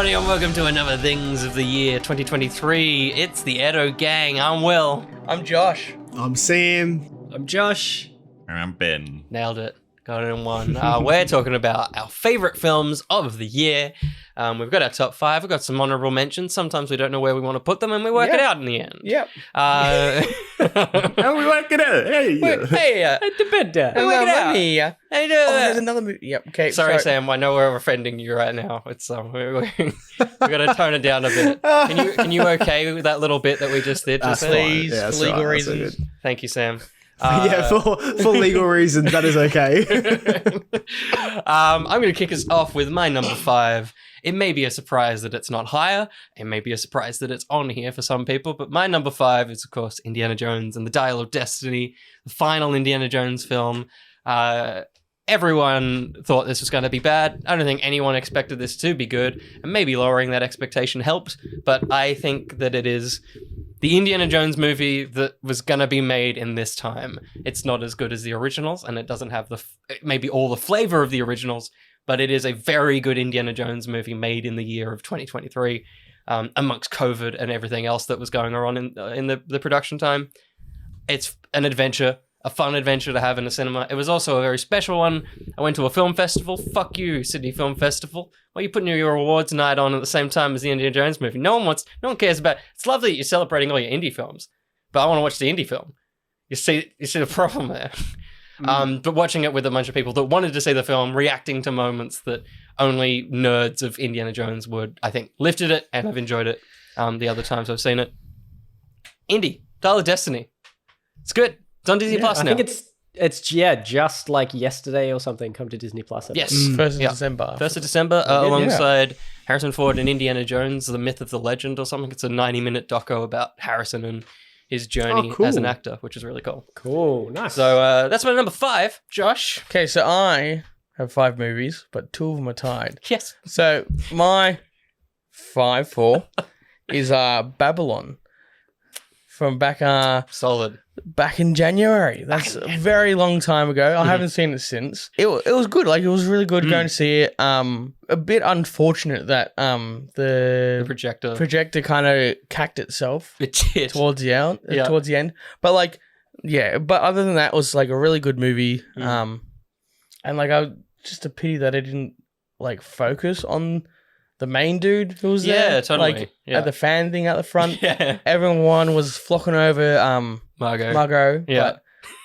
everybody, and welcome to another Things of the Year 2023. It's the ETTO gang. I'm Will. I'm Josh. I'm Sam. I'm Josh. And I'm Ben. Nailed it. Got it in one. We're talking about our favourite films of the year. We've got our top 5. We've got some honourable mentions. Sometimes we don't know where we want to put them, and we work it out in the end. Yep. How we work it out? Hey. At the bed there. Hey, work it out. Yeah. How you doing? Oh, there's another movie. Yep. Okay. Sorry, Sam. I know we're offending you right now. It's we got to tone it down a bit. Can you okay with that little bit that we just did? Just Please, Yeah, for that's legal right, that's all reasons. Thank you, Sam. Yeah, for legal reasons, that is okay. I'm going to kick us off with my number 5. It may be a surprise that it's not higher. It may be a surprise that it's on here for some people. But my number 5 is, of course, Indiana Jones and the Dial of Destiny, the final Indiana Jones film. Everyone thought this was going to be bad. I don't think anyone expected this to be good. And maybe lowering that expectation helped. But I think that it is the Indiana Jones movie that was going to be made in this time. It's not as good as the originals, and it doesn't have maybe all the flavor of the originals, but it is a very good Indiana Jones movie made in the year of 2023, amongst COVID and everything else that was going on in the production time. It's an adventure, a fun adventure to have in a cinema. It was also a very special one. I went to a film festival. Fuck you, Sydney Film Festival. Why are you putting your awards night on at the same time as the Indiana Jones movie? No one cares about. It's lovely that you're celebrating all your indie films, but I want to watch the indie film. You see the problem there. But watching it with a bunch of people that wanted to see the film, reacting to moments that only nerds of Indiana Jones would, I think, lifted it, and I've enjoyed it the other times I've seen it. Indie, Dial of Destiny. It's good. It's on Disney Plus now. I think it's just like yesterday or something come to Disney Plus. I think. Yes. 1st of December. 1st of December, alongside Harrison Ford and Indiana Jones, The Myth of the Legend or something. It's a 90-minute doco about Harrison and his journey as an actor, which is really cool. Cool, nice. So that's my number 5, Josh. Okay, so I have 5 movies, but 2 of them are tied. Yes. So my 4 is Babylon from Solid. back in January. That's a very long time ago. I haven't seen it since. It was good. Like, it was really good going to see it. A bit unfortunate that the projector kind of cacked itself towards the end. But like, yeah. But other than that, it was like a really good movie. And like, just a pity that it didn't like focus on the main dude who was there. Yeah, totally. Like at the fan thing at the front. Yeah. Everyone was flocking over Margot, but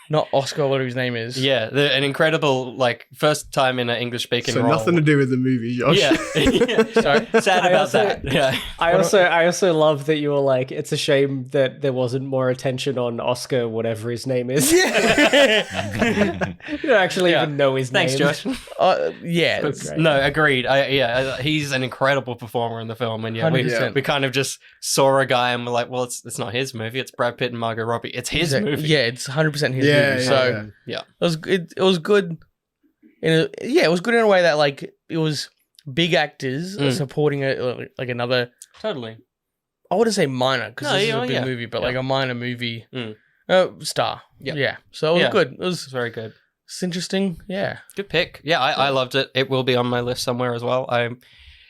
not Oscar, whatever his name is. Yeah, an incredible, like, first time in an English-speaking role. So nothing to do with the movie, Josh. Yeah. Sorry. Sad about that. Yeah. I also love that you were like, it's a shame that there wasn't more attention on Oscar, whatever his name is. Yeah. You don't actually even know his name. Thanks, Josh. Yeah. No, agreed. He's an incredible performer in the film, and we kind of just saw a guy and we're like, well, it's not his movie. It's Brad Pitt and Margot Robbie. It's his movie. Yeah, it's 100% his movie. Yeah. It was good. It was good in a way that like it was big actors supporting like another. Totally. I wouldn't say minor because this is a big movie, but like a minor movie star. Yeah. So it was good. It was very good. It's interesting. Yeah. Good pick. Yeah, I loved it. It will be on my list somewhere as well.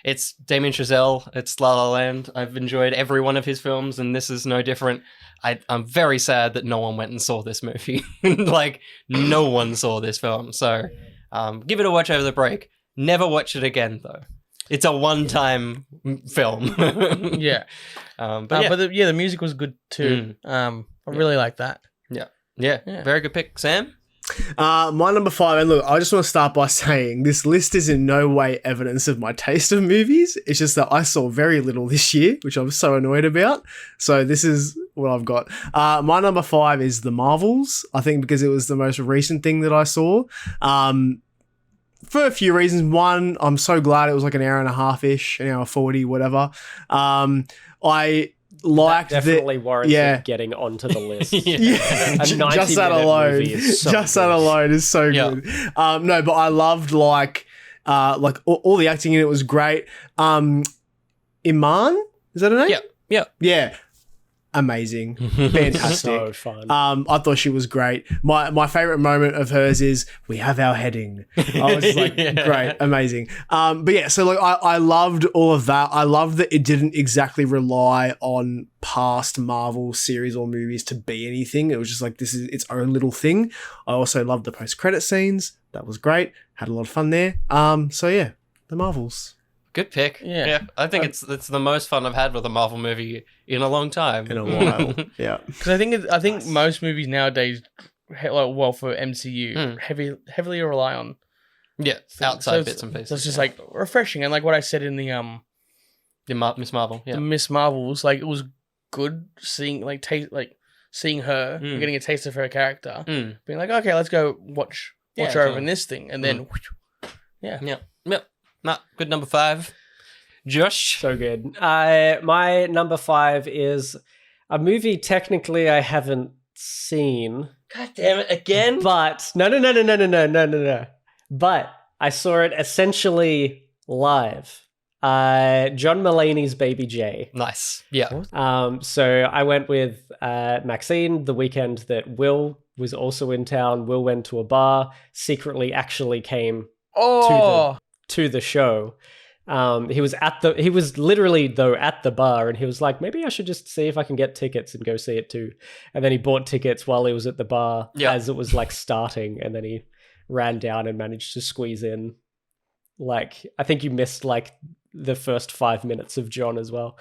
It's Damien Chazelle. It's La La Land. I've enjoyed every one of his films, and this is no different. I'm very sad that no one went and saw this movie. Like, no one saw this film. So give it a watch over the break. Never watch it again, though. It's a one-time film. Yeah. The music was good, too. I really like that. Yeah. Very good pick. Sam? My number 5, and look, I just want to start by saying this list is in no way evidence of my taste of movies. It's just that I saw very little this year, which I'm so annoyed about. So this is what I've got. My number 5 is The Marvels, I think because it was the most recent thing that I saw. For a few reasons. One, I'm so glad it was like an hour and a half-ish, an hour 40, whatever. I liked that definitely warrants getting onto the list. Just that alone. That alone is so good. No, but I loved like all the acting in it was great. Iman, is that her name? Yeah. amazing, fantastic. So fun. I thought she was great. My favorite moment of hers is we have our heading. I was just like, great, amazing. But yeah, so like I loved all of that. I loved that it didn't exactly rely on past Marvel series or movies to be anything. It was just like, this is its own little thing. I also loved the post-credit scenes. That was great. Had a lot of fun there. So yeah, the Marvels. Good pick. Yeah. I think it's the most fun I've had with a Marvel movie in a long time. In a while. Yeah. Because I think most movies nowadays, well, for MCU, heavily rely on outside bits and pieces. So it's just like refreshing, and like what I said in the Miss Marvel. Yeah. the Miss Marvels, like it was good seeing seeing her and getting a taste of her character, being like, okay, let's go watch her over in this thing, and then Yep. Good number 5. Josh. So good. My number 5 is a movie technically I haven't seen. God damn it, again? But no. But I saw it essentially live. John Mulaney's Baby J. Nice. Yeah. So I went with Maxine the weekend that Will was also in town. Will went to a bar, secretly actually came to the show. He was literally though at the bar, and he was like, maybe I should just see if I can get tickets and go see it too. And then he bought tickets while he was at the bar as it was like starting, and then he ran down and managed to squeeze in. Like, I think you missed like the first 5 minutes of John as well.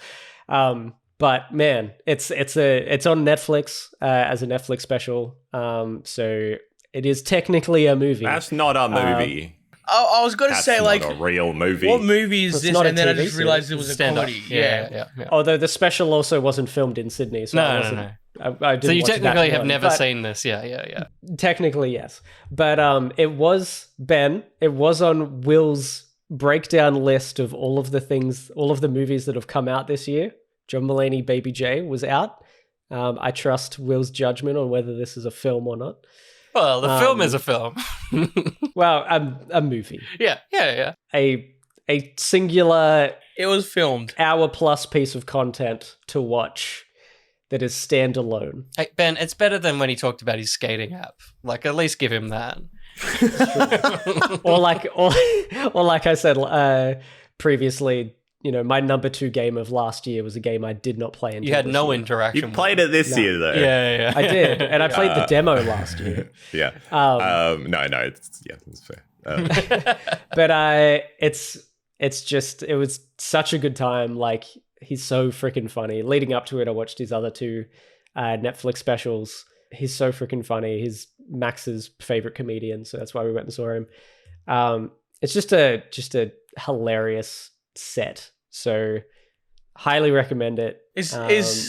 But man, it's on Netflix as a Netflix special. So it is technically a movie. That's not a movie. I was going to say, like, a real movie. What movie is It's this? not a And then I TV just realized it series. was a Stand-up. comedy. Yeah. Although the special also wasn't filmed in Sydney, so I wasn't. I didn't So you watch technically that have one, never but seen this. Yeah. Technically, yes. But it was on Will's breakdown list of all of the movies that have come out this year. John Mulaney Baby J was out. I trust Will's judgment on whether this is a film or not. Well, the film is a film. Well, a movie. Yeah. A singular It was filmed. hour-plus piece of content to watch that is standalone. Hey, Ben, it's better than when he talked about his skating app. Like, at least give him that. or like I said previously, my number 2 game of last year was a game I did not play. You had no interaction. You played it this year, though. Yeah. I did, and I played the demo last year. Yeah. No, it's fair. But it was such a good time. Like, he's so freaking funny. Leading up to it, I watched his other 2 Netflix specials. He's so freaking funny. He's Max's favorite comedian, so that's why we went and saw him. It's just a hilarious set. So highly recommend it.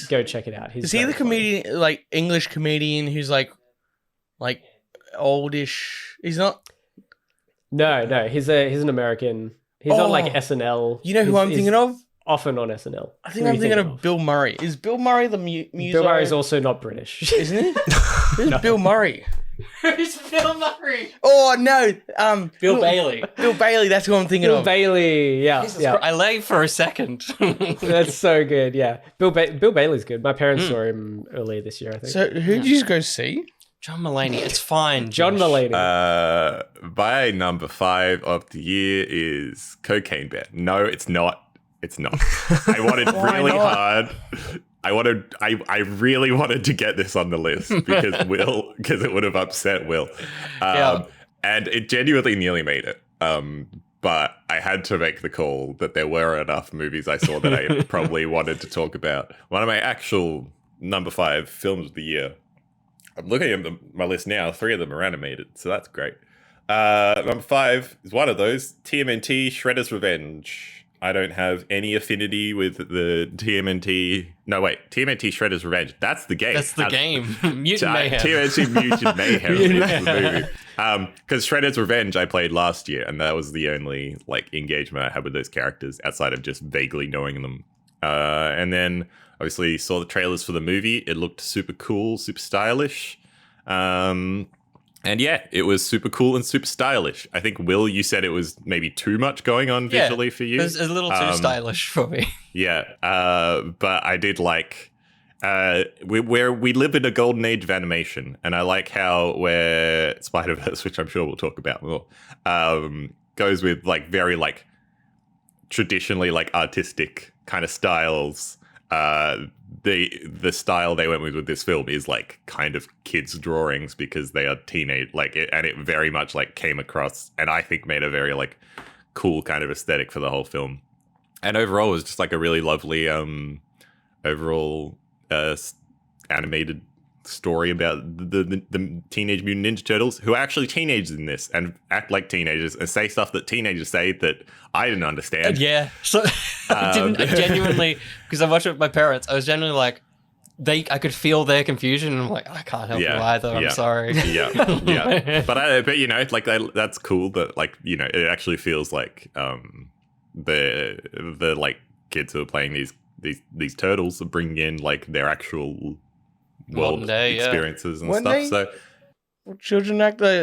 Go check it out. Is he the comedian, like English comedian who's like oldish? He's not. No. He's an American. He's on like SNL. You know who I'm thinking of? Often on SNL. I think I'm thinking of Bill Murray. Is Bill Murray the muso? Bill Murray's also not British, isn't he? Who's Bill Murray? Who's Bill Murray? Oh no, Bill Bailey. Bill Bailey. That's who I'm thinking Bill of. Bailey. Yeah. I lay for a second. That's so good. Yeah, Bill Bailey's good. My parents saw him earlier this year, I think. So who did you go see? John Mulaney. It's fine. John Josh. Mulaney. My number 5 of the year is Cocaine Bear. No, it's not. It's not. I wanted really hard. I really wanted to get this on the list because it would have upset Will. And it genuinely nearly made it. But I had to make the call that there were enough movies I saw that I probably wanted to talk about. One of my actual number 5 films of the year. I'm looking at my list now. 3 of them are animated, so that's great. Number 5 is one of those. TMNT Shredder's Revenge. I don't have any affinity with the TMNT. No, wait. TMNT Shredder's Revenge. That's the game. That's the game. Mutant Mayhem. TMNT Mutant Mayhem is the movie. Because Shredder's Revenge I played last year, and that was the only engagement I had with those characters outside of just vaguely knowing them. And then obviously saw the trailers for the movie. It looked super cool, super stylish. And yeah, it was super cool and super stylish. I think, Will, you said it was maybe too much going on visually for you. It was a little too stylish for me. Yeah, but I did like we live in a golden age of animation, and I like how where Spider-Verse, which I'm sure we'll talk about more, goes with like very like traditionally like artistic kind of styles. The style they went with this film is like kind of kids' drawings because they are teenage, and it very much like came across, and I think made a very like cool kind of aesthetic for the whole film. And overall, it was just like a really lovely overall animated story about the Teenage Mutant Ninja Turtles, who are actually teenagers in this and act like teenagers and say stuff that teenagers say that I didn't understand. Yeah. So I genuinely, because I watched it with my parents, I was genuinely like, I could feel their confusion, and I'm like, I can't help you either. I'm sorry. Yeah. But you know, like that's cool that like, you know, it actually feels like the like kids who are playing these turtles are bringing in like their actual world experiences and stuff. So children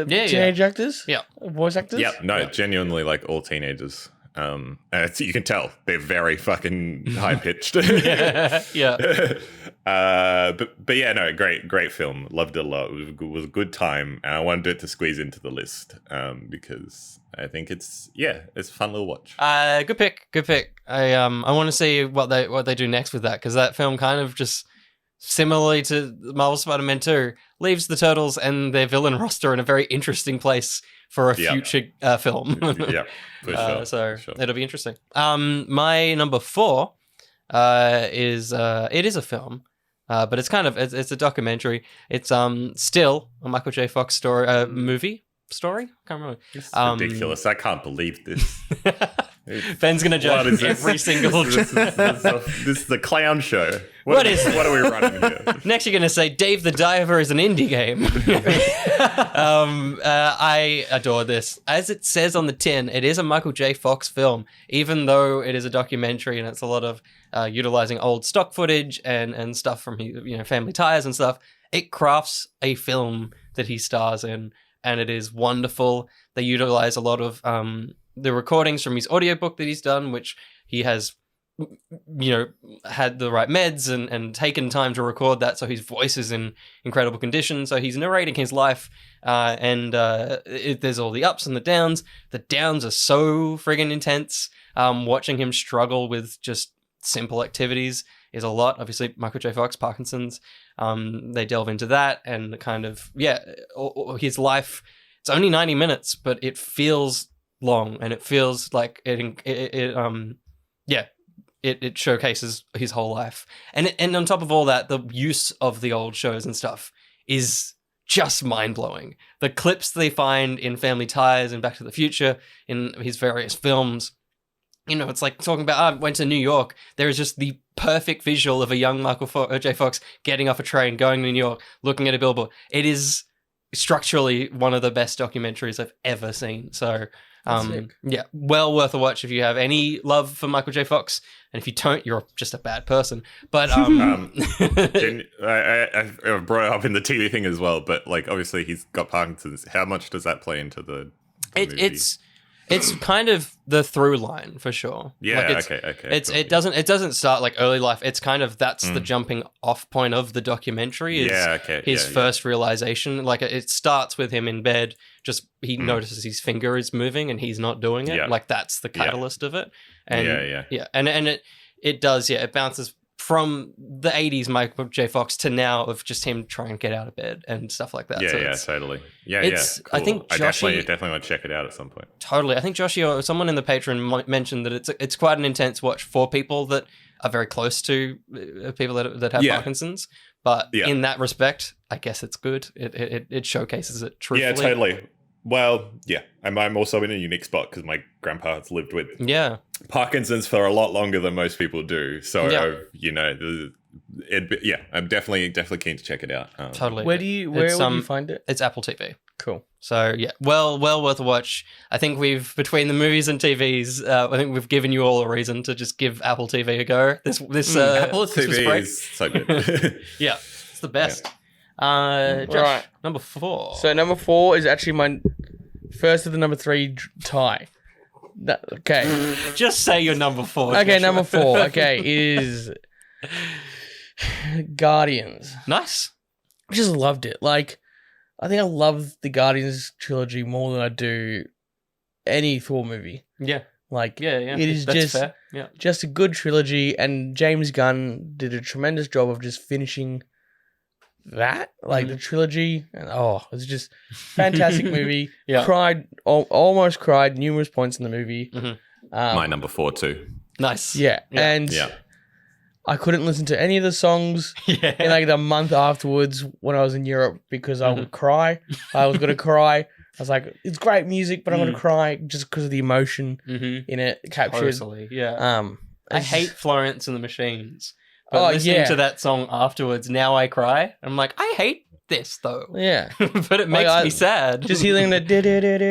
teenage actors, voice actors. Genuinely like all teenagers. And you can tell they're very fucking high pitched. But yeah, no, great film. Loved it a lot. It was a good time, and I wanted it to squeeze into the list because I think it's a fun little watch. Good pick. I want to see what they do next with that, because that film kind of just, similarly to Marvel Spider-Man 2, leaves the Turtles and their villain roster in a very interesting place for a future film. For sure. It'll be interesting. My number 4 is it is a film, but it's kind of it's a documentary. It's still a Michael J. Fox story, movie story. I can't remember. It's ridiculous. I can't believe this. Ben's gonna judge every single. This is a clown show. What is it? What are we running here? Next, you're gonna say Dave the Diver is an indie game. I adore this. As it says on the tin, it is a Michael J. Fox film, even though it is a documentary and it's a lot of utilizing old stock footage and stuff from Family Ties and stuff. It crafts a film that he stars in, and it is wonderful. They utilize a lot of the recordings from his audiobook that he's done, which he has, had the right meds and taken time to record that, so his voice is in incredible condition. So he's narrating his life, and there's all the ups and the downs. The downs are so friggin' intense. Watching him struggle with just simple activities is a lot. Obviously, Michael J. Fox, Parkinson's. They delve into that and kind of, his life. It's only 90 minutes, but it feels long, and it feels like it showcases his whole life. And on top of all that, the use of the old shows and stuff is just mind-blowing. The clips they find in Family Ties and Back to the Future, in his various films, it's like talking about, I went to New York. There is just the perfect visual of a young Michael J. Fox getting off a train, going to New York, looking at a billboard. It is structurally one of the best documentaries I've ever seen. So, well worth a watch if you have any love for Michael J. Fox. And if you don't, you're just a bad person. But I brought it up in the TV thing as well. But like, obviously, he's got Parkinson's. How much does that play into the movie? It's kind of the through line for sure. Yeah, like okay. It doesn't start like early life. It's kind of that's the jumping off point of the documentary. Is his first realization. Like it starts with him in bed. Just he notices his finger is moving and he's not doing it. Like that's the catalyst of it. And and it does. It bounces from the 80s Michael J. Fox to now of just him trying to get out of bed and stuff like that. Totally. Cool. I think Joshy, I definitely want to check it out at some point. Totally. I think Joshy or someone in the Patreon mentioned that it's quite an intense watch for people that are very close to people that have Parkinson's. But in that respect, I guess it's good. It showcases it truthfully. Yeah, totally. Well, I'm also in a unique spot because my grandpa has lived with Parkinson's for a lot longer than most people do. So, I'm definitely keen to check it out. Totally. Where do you find it? It's Apple TV. Cool. So, well worth a watch. I think between the movies and TVs, I think we've given you all a reason to just give Apple TV a go. This Apple TV is so good. It's the best. Josh, right. Number 4. So number 4 is actually my first of the number 3 tie. Just say your number 4. Okay, Joshua. Number 4. Okay, is Guardians. Nice. I just loved it. Like, I think I love the Guardians trilogy more than I do any Thor movie. Yeah. Like, Yeah. it is That's just fair. Yeah. just a good trilogy, and James Gunn did a tremendous job of just finishing that, like the trilogy, and it's just fantastic movie. Yeah. Cried, almost cried numerous points in the movie. My number 4 too. Nice. Yeah, Yeah. and Yeah. I couldn't listen to any of the songs Yeah. in like the month afterwards when I was in Europe because I would cry. I was gonna cry. I was like, it's great music, but I'm gonna cry just because of the emotion in it captured. Totally. Yeah. I hate Florence and the Machines. But listening to that song afterwards, now I cry. I'm like, I hate this though. Yeah. But it makes me sad. Just hearing the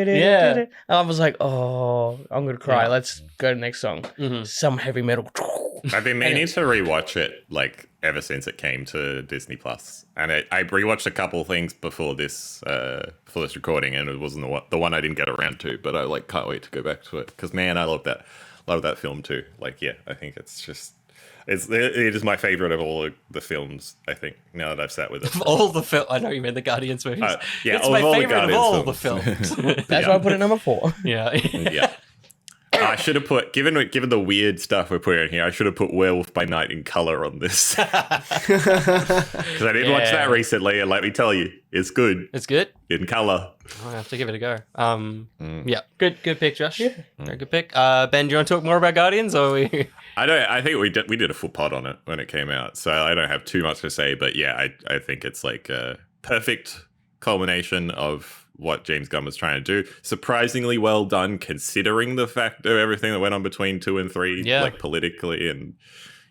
Yeah. I was like, I'm gonna cry. Yeah. Let's go to the next song. Some heavy metal. I've been meaning to rewatch it like ever since it came to Disney Plus, and I rewatched a couple things before this recording, and it wasn't the one I didn't get around to, but I like can't wait to go back to it because man, I love that film too. Like, yeah, I think it is my favorite of all the films. I think now that I've sat with it, Of all the films, I know you mean the Guardians movies. Yeah, it's of my all the favorite of Guardians all the films. films. That's why I put it number 4. Yeah. yeah. I should have put, given the weird stuff we're putting in here, I should have put Werewolf by Night in color on this. Because I did watch that recently, and let me tell you, it's good. It's good. In color. I'll have to give it a go. Yeah, good pick, Josh. Yeah. Very good pick. Ben, do you want to talk more about Guardians, or we? I think we did a full pod on it when it came out, so I don't have too much to say. But yeah, I think it's like a perfect culmination of what James Gunn was trying to do. Surprisingly well done, considering the fact of everything that went on between 2 and 3, like politically, and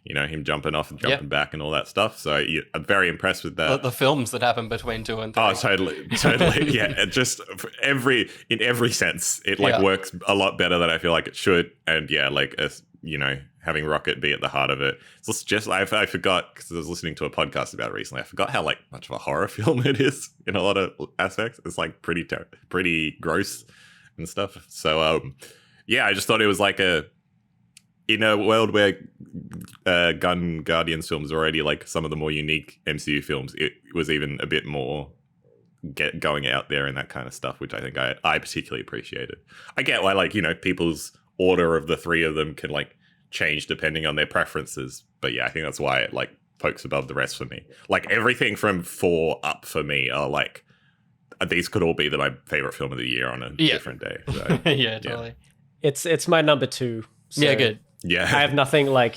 him jumping off and jumping back and all that stuff. So I'm very impressed with that. The films that happen between 2 and 3. Oh, totally. Yeah, it just in every sense, it works a lot better than I feel like it should. And yeah, like having Rocket be at the heart of it. It's just I forgot, because I was listening to a podcast about it recently. I forgot how like much of a horror film it is in a lot of aspects. It's like pretty gross and stuff. So yeah, I just thought it was like in a world where Guardians films are already like some of the more unique MCU films, it was even a bit more going out there and that kind of stuff, which I think I particularly appreciated. I get why people's order of the 3 of them can like change depending on their preferences, but yeah, I think that's why it like pokes above the rest for me. Like everything from 4 up for me are like, these could all be my favorite film of the year on a different day. So, yeah, totally. It's my number 2. So yeah, good. Yeah, I have nothing like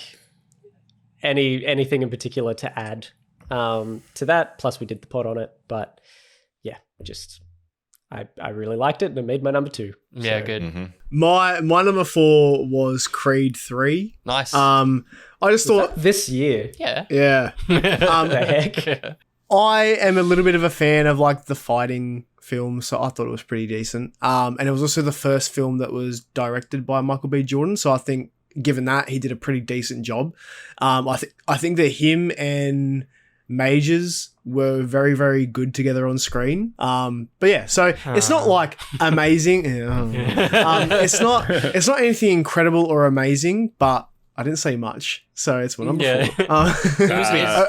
anything in particular to add to that. Plus, we did the pod on it, but yeah, I really liked it and it made my number 2. Yeah, So, good. Mm-hmm. My number 4 was Creed 3. Nice. I just thought this year. Yeah. Yeah. The heck? I am a little bit of a fan of like the fighting films, so I thought it was pretty decent. And it was also the first film that was directed by Michael B. Jordan, so I think given that, he did a pretty decent job. I think that him and Majors were very, very good together on screen. But yeah, so it's not like amazing. It's not anything incredible or amazing, but I didn't say much, so it's my number 4.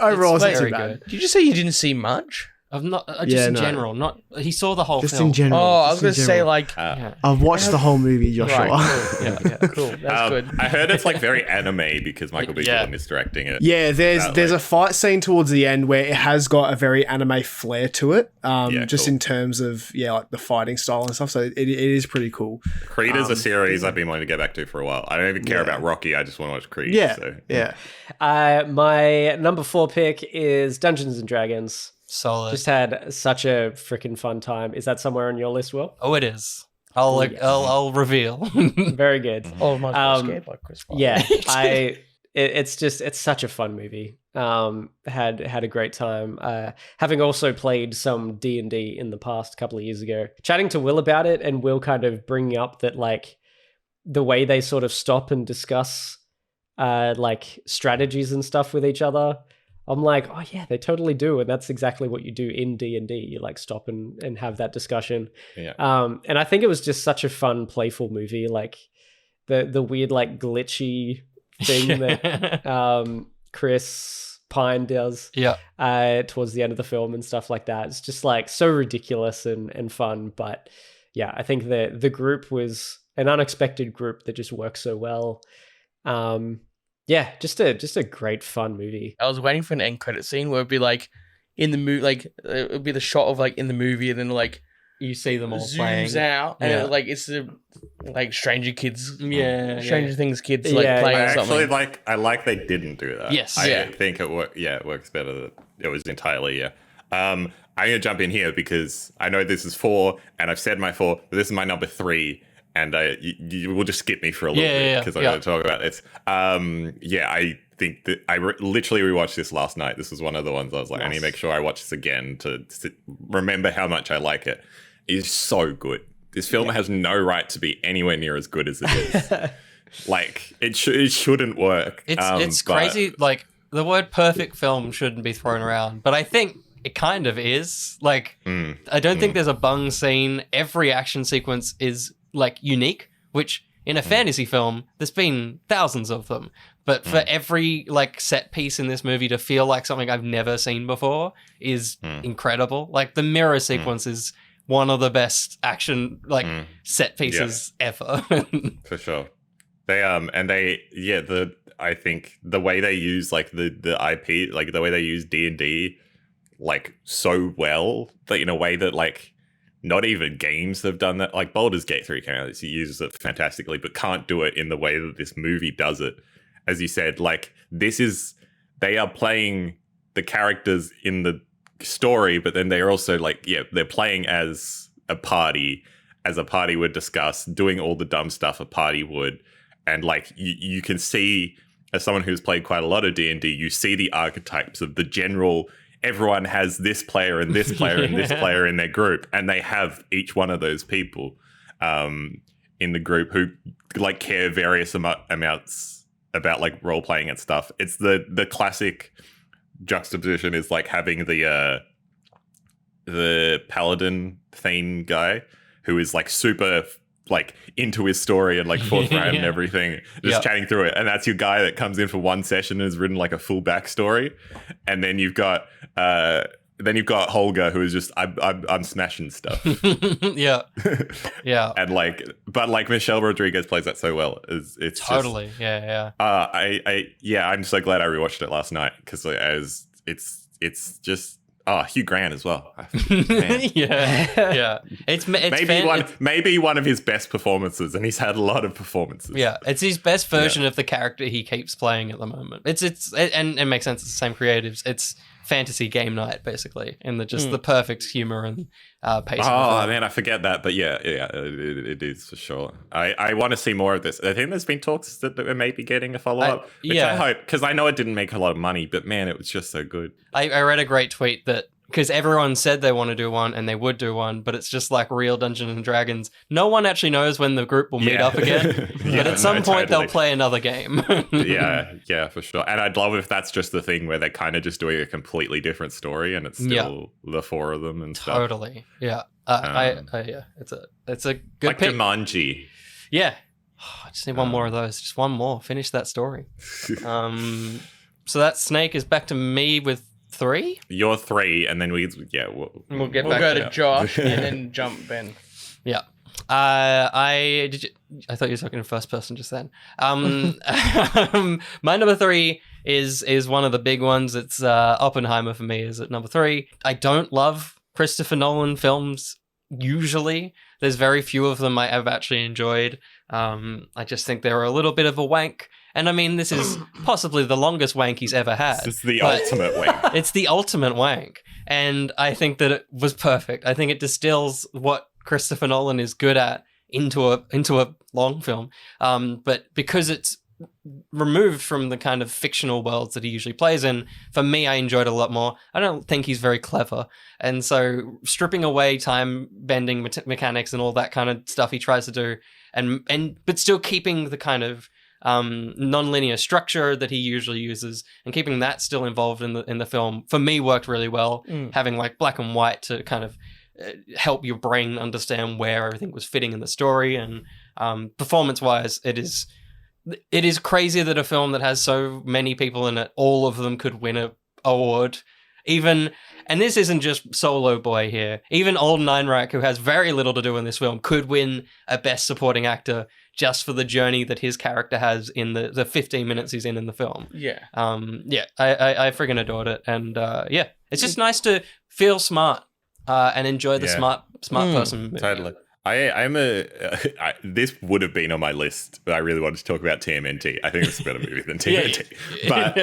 Overall, it's not too bad. Did you say you didn't see much? Of not just in general, not he saw the whole Just film. in general. Oh, I was going just to in say general. like, I've watched the whole movie, Joshua. right, cool. Yeah, cool. That's good. I heard it's like very anime because Michael B. Jordan is directing it. Yeah, there's a fight scene towards the end where it has got a very anime flair to it. Just in terms of like the fighting style and stuff. So it is pretty cool. Creed is a series I've been wanting to get back to for a while. I don't even care about Rocky. I just want to watch Creed. Yeah, so. yeah. My number 4 pick is Dungeons and Dragons. Solid. Just had such a freaking fun time. Is that somewhere on your list, Will? Oh, it is. I'll reveal. Very good. Oh, my scared like Chris Paul. Yeah, it's such a fun movie. Had a great time. Having also played some D&D in the past a couple of years ago, chatting to Will about it, and Will kind of bringing up that like the way they sort of stop and discuss like strategies and stuff with each other. I'm like, oh yeah, they totally do, and that's exactly what you do in D&D. You like stop and have that discussion. Yeah. And I think it was just such a fun, playful movie. Like the weird, like glitchy thing that Chris Pine does. Yeah. Towards the end of the film and stuff like that. It's just like so ridiculous and fun. But yeah, I think the group was an unexpected group that just works so well. Yeah, just a great fun movie. I was waiting for an end credit scene where it'd be like in the movie, like it would be the shot of like in the movie, and then like you see them all zooms playing out, and it's the like Stranger Kids, Stranger Things kids Yeah, like playing I something. actually I like they didn't do that. Yes. I think it worked. Yeah, it works better. That it was entirely. Yeah. I'm gonna jump in here because I know this is 4, and I've said my 4, but this is my number 3. And you will just skip me for a little bit because I'm going to talk about this. I think that I literally rewatched this last night. This was one of the ones I was like, I need to make sure I watch this again to remember how much I like it. It's so good. This film has no right to be anywhere near as good as it is. Like, it shouldn't work. It's crazy. Like, the word perfect film shouldn't be thrown around, but I think it kind of is. Like, I don't think there's a bung scene. Every action sequence is like unique, which in a fantasy film there's been thousands of them, but for every like set piece in this movie to feel like something I've never seen before is incredible. Like the mirror sequence is one of the best action like set pieces ever. For sure. I think the way they use like the IP, like the way they use D&D like so well, that in a way that like not even games have done that. Like Baldur's Gate 3 came out, it uses it fantastically, but can't do it in the way that this movie does it. As you said, like they are playing the characters in the story, but then they're also like, they're playing as a party would discuss, doing all the dumb stuff a party would. And like you can see, as someone who's played quite a lot of D&D, you see the archetypes of the general. Everyone has this player and this player and this player in their group, and they have each one of those people in the group who like care various amounts about like role playing and stuff. It's the classic juxtaposition is like having the paladin thane guy who is like super like into his story and like forthright and everything, just chatting through it. And that's your guy that comes in for one session and has written like a full backstory. And then you've got Holger, who is just I'm smashing stuff. Yeah. And like, but like Michelle Rodriguez plays that so well. It's totally just, I'm so glad I rewatched it last night because it's just. Oh, Hugh Grant as well. Yeah. It's maybe one of his best performances, and he's had a lot of performances. Yeah, it's his best version of the character he keeps playing at the moment. And it makes sense. It's the same creatives. It's fantasy game night basically, and the perfect humor and pacing. Oh man, I forget that, but it is for sure. I want to see more of this. I think there's been talks that we're maybe getting a follow up. I hope, because I know it didn't make a lot of money, but man, it was just so good. I read a great tweet that because everyone said they want to do one and they would do one, but it's just like real Dungeons and Dragons. No one actually knows when the group will meet up again, but at some point they'll play another game. yeah, for sure. And I'd love if that's just the thing where they're kind of just doing a completely different story and it's still the 4 of them and stuff. Totally, yeah. It's a good like pick. Jumanji. Yeah. I just need one more of those. Just one more. Finish that story. So that Snake is back to me with 3. You're 3, and then we'll go to Josh and then jump Ben. Yeah. I thought you were talking in first person just then. My number 3 is one of the big ones. It's Oppenheimer for me is at number 3. I don't love Christopher Nolan films usually. There's very few of them I have actually enjoyed. I just think they're a little bit of a wank. And I mean, this is possibly the longest wank he's ever had. It's the ultimate wank. It's the ultimate wank. And I think that it was perfect. I think it distills what Christopher Nolan is good at into a long film. But because it's removed from the kind of fictional worlds that he usually plays in, for me, I enjoyed it a lot more. I don't think he's very clever. And so stripping away time bending mechanics and all that kind of stuff he tries to do, but still keeping the kind of non-linear structure that he usually uses and keeping that still involved in the film, for me, worked really well. Having like black and white to kind of help your brain understand where everything was fitting in the story. And performance-wise, it is it is crazy that a film that has so many people in it, all of them could win an award. Even, and this isn't just Solo Boy here, even Alden Ehrenreich, who has very little to do in this film, could win a Best Supporting Actor just for the journey that his character has in the 15 minutes he's in the film. Yeah. I friggin' adored it. And it's just nice to feel smart and enjoy the smart person movie. Totally. This would have been on my list, but I really wanted to talk about TMNT. I think it's a better movie than TMNT. But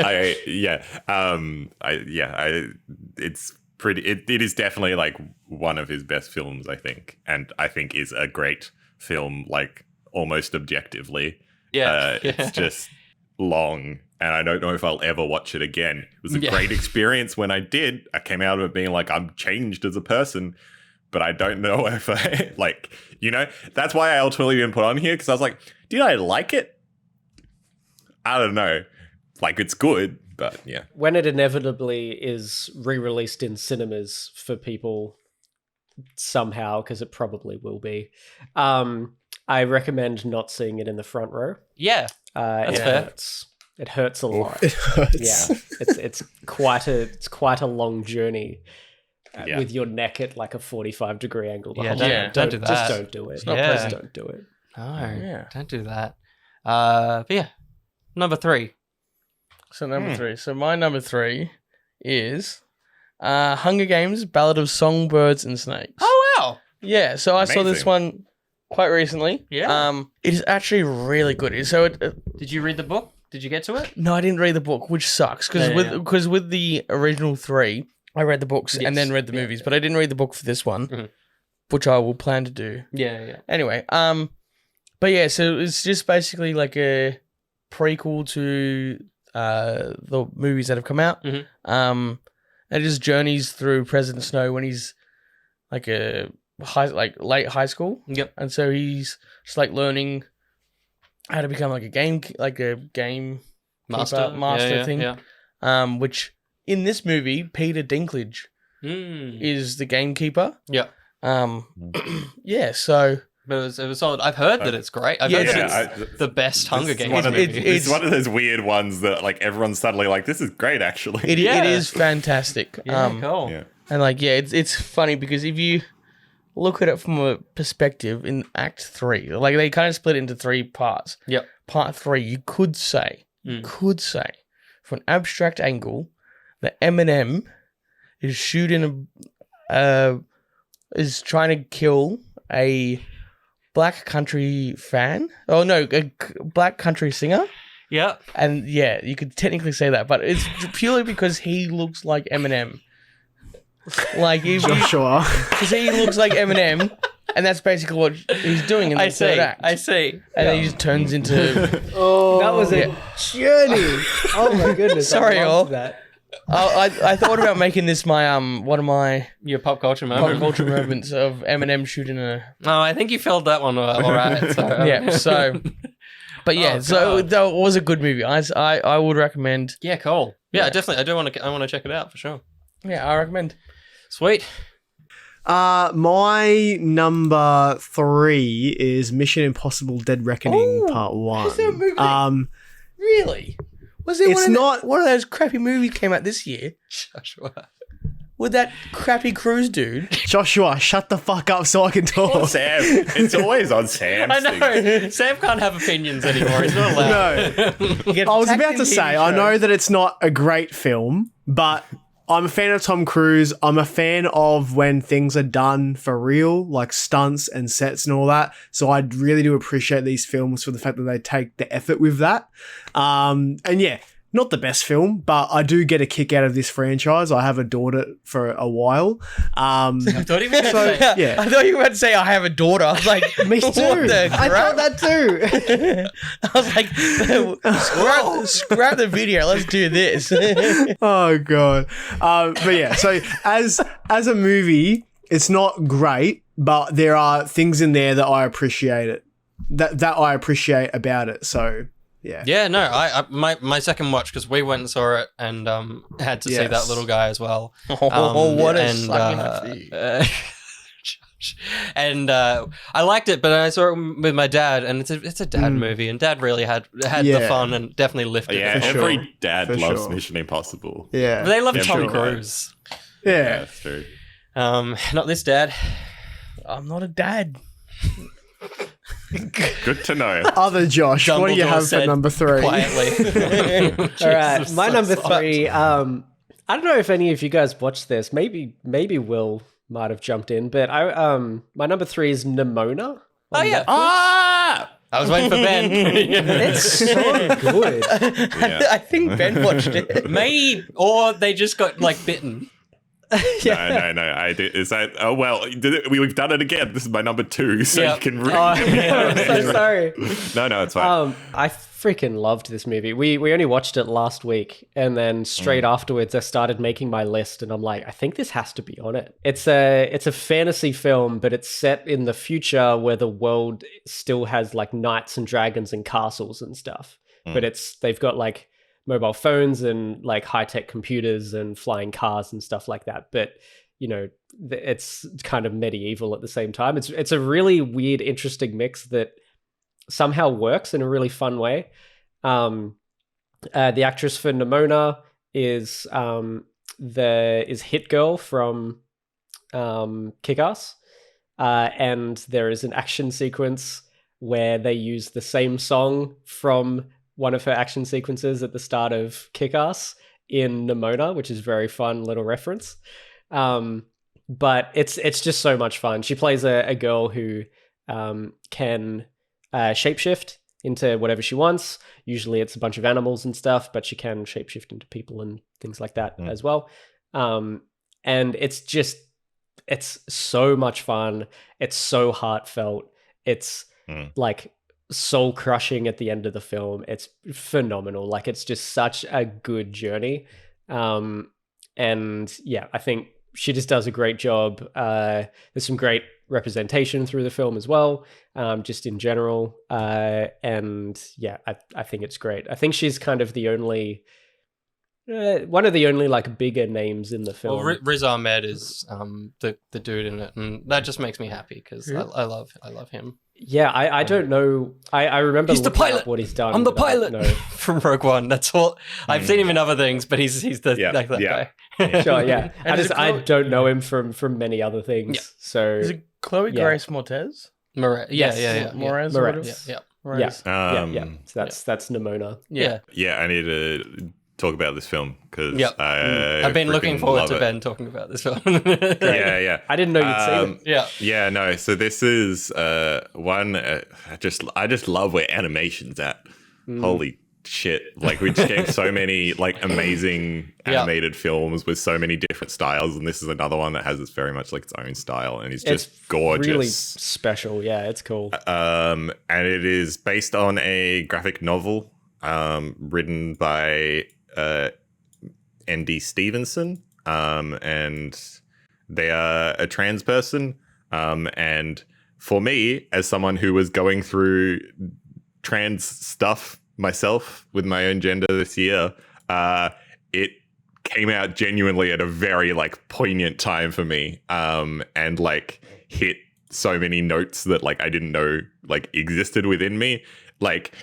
it's pretty. It is definitely like one of his best films, I think, and I think is a great film, like almost objectively. It's just long, and I don't know if I'll ever watch it again. It was a great experience when I did. I came out of it being like, I'm changed as a person. But I don't know if I, that's why I ultimately didn't put on here, because I was like, did I like it? I don't know. Like, it's good, but yeah. When it inevitably is re-released in cinemas for people somehow, because it probably will be, I recommend not seeing it in the front row. Yeah, that's fair. It hurts a lot. It hurts. Yeah, it's quite a long journey. With your neck at like a 45-degree angle. Don't do that. Just don't do it. It's not pleasant. Don't do it. No, don't do that. But yeah, number 3. So number 3. So my number 3 is Hunger Games: Ballad of Songbirds and Snakes. Oh wow! Yeah. So I saw this one quite recently. Yeah. It is actually really good. So did you read the book? Did you get to it? No, I didn't read the book, which sucks because with the original 3. I read the books and then read the movies, but I didn't read the book for this one, which I will plan to do. Yeah. Anyway, but yeah, so it's just basically like a prequel to the movies that have come out. It just journeys through President Snow when he's like late high school. Yep. And so he's just like learning how to become like a game master thing. Yeah. Which in this movie, Peter Dinklage is the gamekeeper. Yeah. Yeah, so... But it was solid. I've heard that it's great. I've heard it's the best Hunger Games movie. It's one of those weird ones that like everyone's suddenly like, this is great, actually. It is fantastic. Cool. Yeah. And like, it's funny because if you look at it from a perspective in Act 3, like they kind of split it into 3 parts. Yep. Part 3, you could say, from an abstract angle, that Eminem is is trying to kill a black country fan. Oh no, a black country singer. Yeah. And yeah, you could technically say that, but it's purely because he looks like Eminem. Like Joshua, because he looks like Eminem, and that's basically what he's doing in the third act. I see. And then he just turns into. That was a journey. Oh my goodness! Sorry, all. That. I thought about making this my one of my your pop culture moments of Eminem shooting a. No, I think you filled that one all right. So. Yeah. So, but yeah, so that was a good movie. I would recommend. Yeah, cool. Yeah, definitely. I want to check it out for sure. Yeah, I recommend. Sweet. My number 3 is Mission Impossible: Dead Reckoning Part 1. Is there a movie? Really? Was there one of those crappy movies came out this year? Joshua. With that crappy cruise dude. Joshua, shut the fuck up so I can talk. Sam. It's always on Sam. I know. Sam can't have opinions anymore. He's not allowed. No. I was about to say, I know that it's not a great film, but I'm a fan of Tom Cruise. I'm a fan of when things are done for real, like stunts and sets and all that. So I really do appreciate these films for the fact that they take the effort with that. And yeah, not the best film, but I do get a kick out of this franchise. I have adored it for a while. I thought you were going to say. Yeah. I thought you were about to say I have a daughter. I was like, me too. I thought that too. I was like, scrap the video. Let's do this. Oh god. But yeah, so as a movie, it's not great, but there are things in there that I appreciate it. That I appreciate about it. So yeah. Yeah, no, I my second watch, because we went and saw it and had to see that little guy as well. What a sucking for you. much. And I liked it, but I saw it with my dad, and it's a dad movie, and Dad really had the fun and definitely lifted Yeah, it. every dad loves Mission Impossible. Yeah. But they love Tom sure. Cruise. Yeah. That's true. Not this dad. I'm not a dad. Good to know. Other Josh, what do you Dumbledore have for said number 3? Quietly. All right, Jesus, my so number soft. 3. I don't know if any of you guys watched this. Maybe Will might have jumped in, but my number 3 is Nimona. Oh yeah. Ah! I was waiting for Ben. It's so good. Yeah. I think Ben watched it. Maybe, or they just got like bitten. No. I did. Is that? Oh well, we've done it again. This is my number 2, so Yeah. you can. I'm so sorry. No, it's fine. I freaking loved this movie. We only watched it last week, and then straight afterwards, I started making my list, and I'm like, I think this has to be on it. It's a fantasy film, but it's set in the future where the world still has like knights and dragons and castles and stuff. But they've got like mobile phones and like high-tech computers and flying cars and stuff like that. But you know, it's kind of medieval at the same time. It's a really weird, interesting mix that somehow works in a really fun way. The actress for Nimona is Hit Girl from Kick-Ass, and there is an action sequence where they use the same song from one of her action sequences at the start of Kick-Ass in Nimona, which is a very fun little reference. But it's just so much fun. She plays a girl who can shapeshift into whatever she wants. Usually it's a bunch of animals and stuff, but she can shapeshift into people and things like that as well. And it's so much fun. It's so heartfelt. It's like soul crushing at the end of the film. It's phenomenal. Like, it's just such a good journey. And yeah, I think she just does a great job. There's some great representation through the film as well, just in general. And yeah, I think it's great. I think she's kind of the only one of the only like bigger names in the film. Well, Riz Ahmed is the dude in it, and that just makes me happy because I love him. Yeah, I don't know. I remember He's the looking up pilot. what he's done. I'm the but I don't pilot know. from Rogue One. That's all. I've seen him in other things, but he's the like that guy. Sure, yeah. And I don't know him from many other things. Yeah. So Is it Chloe Grace Moretz? Yeah. Moretz. Moretz. Yeah. Moretz. yeah. So that's Nimona. Yeah. Yeah, I need to talk about this film because I've been looking forward to Ben talking about this film. Yeah. I didn't know you'd seen it. Yeah, no. So this is one. I just love where animation's at. Holy shit! Like, we just get so many like amazing animated films with so many different styles, and this is another one that has this very much like its own style, and it's just gorgeous, really special. Yeah, it's cool. And it is based on a graphic novel written by N.D. Stevenson, and they are a trans person. And for me, as someone who was going through trans stuff myself with my own gender this year, it came out genuinely at a very like poignant time for me, and like hit so many notes that like I didn't know like existed within me. Like,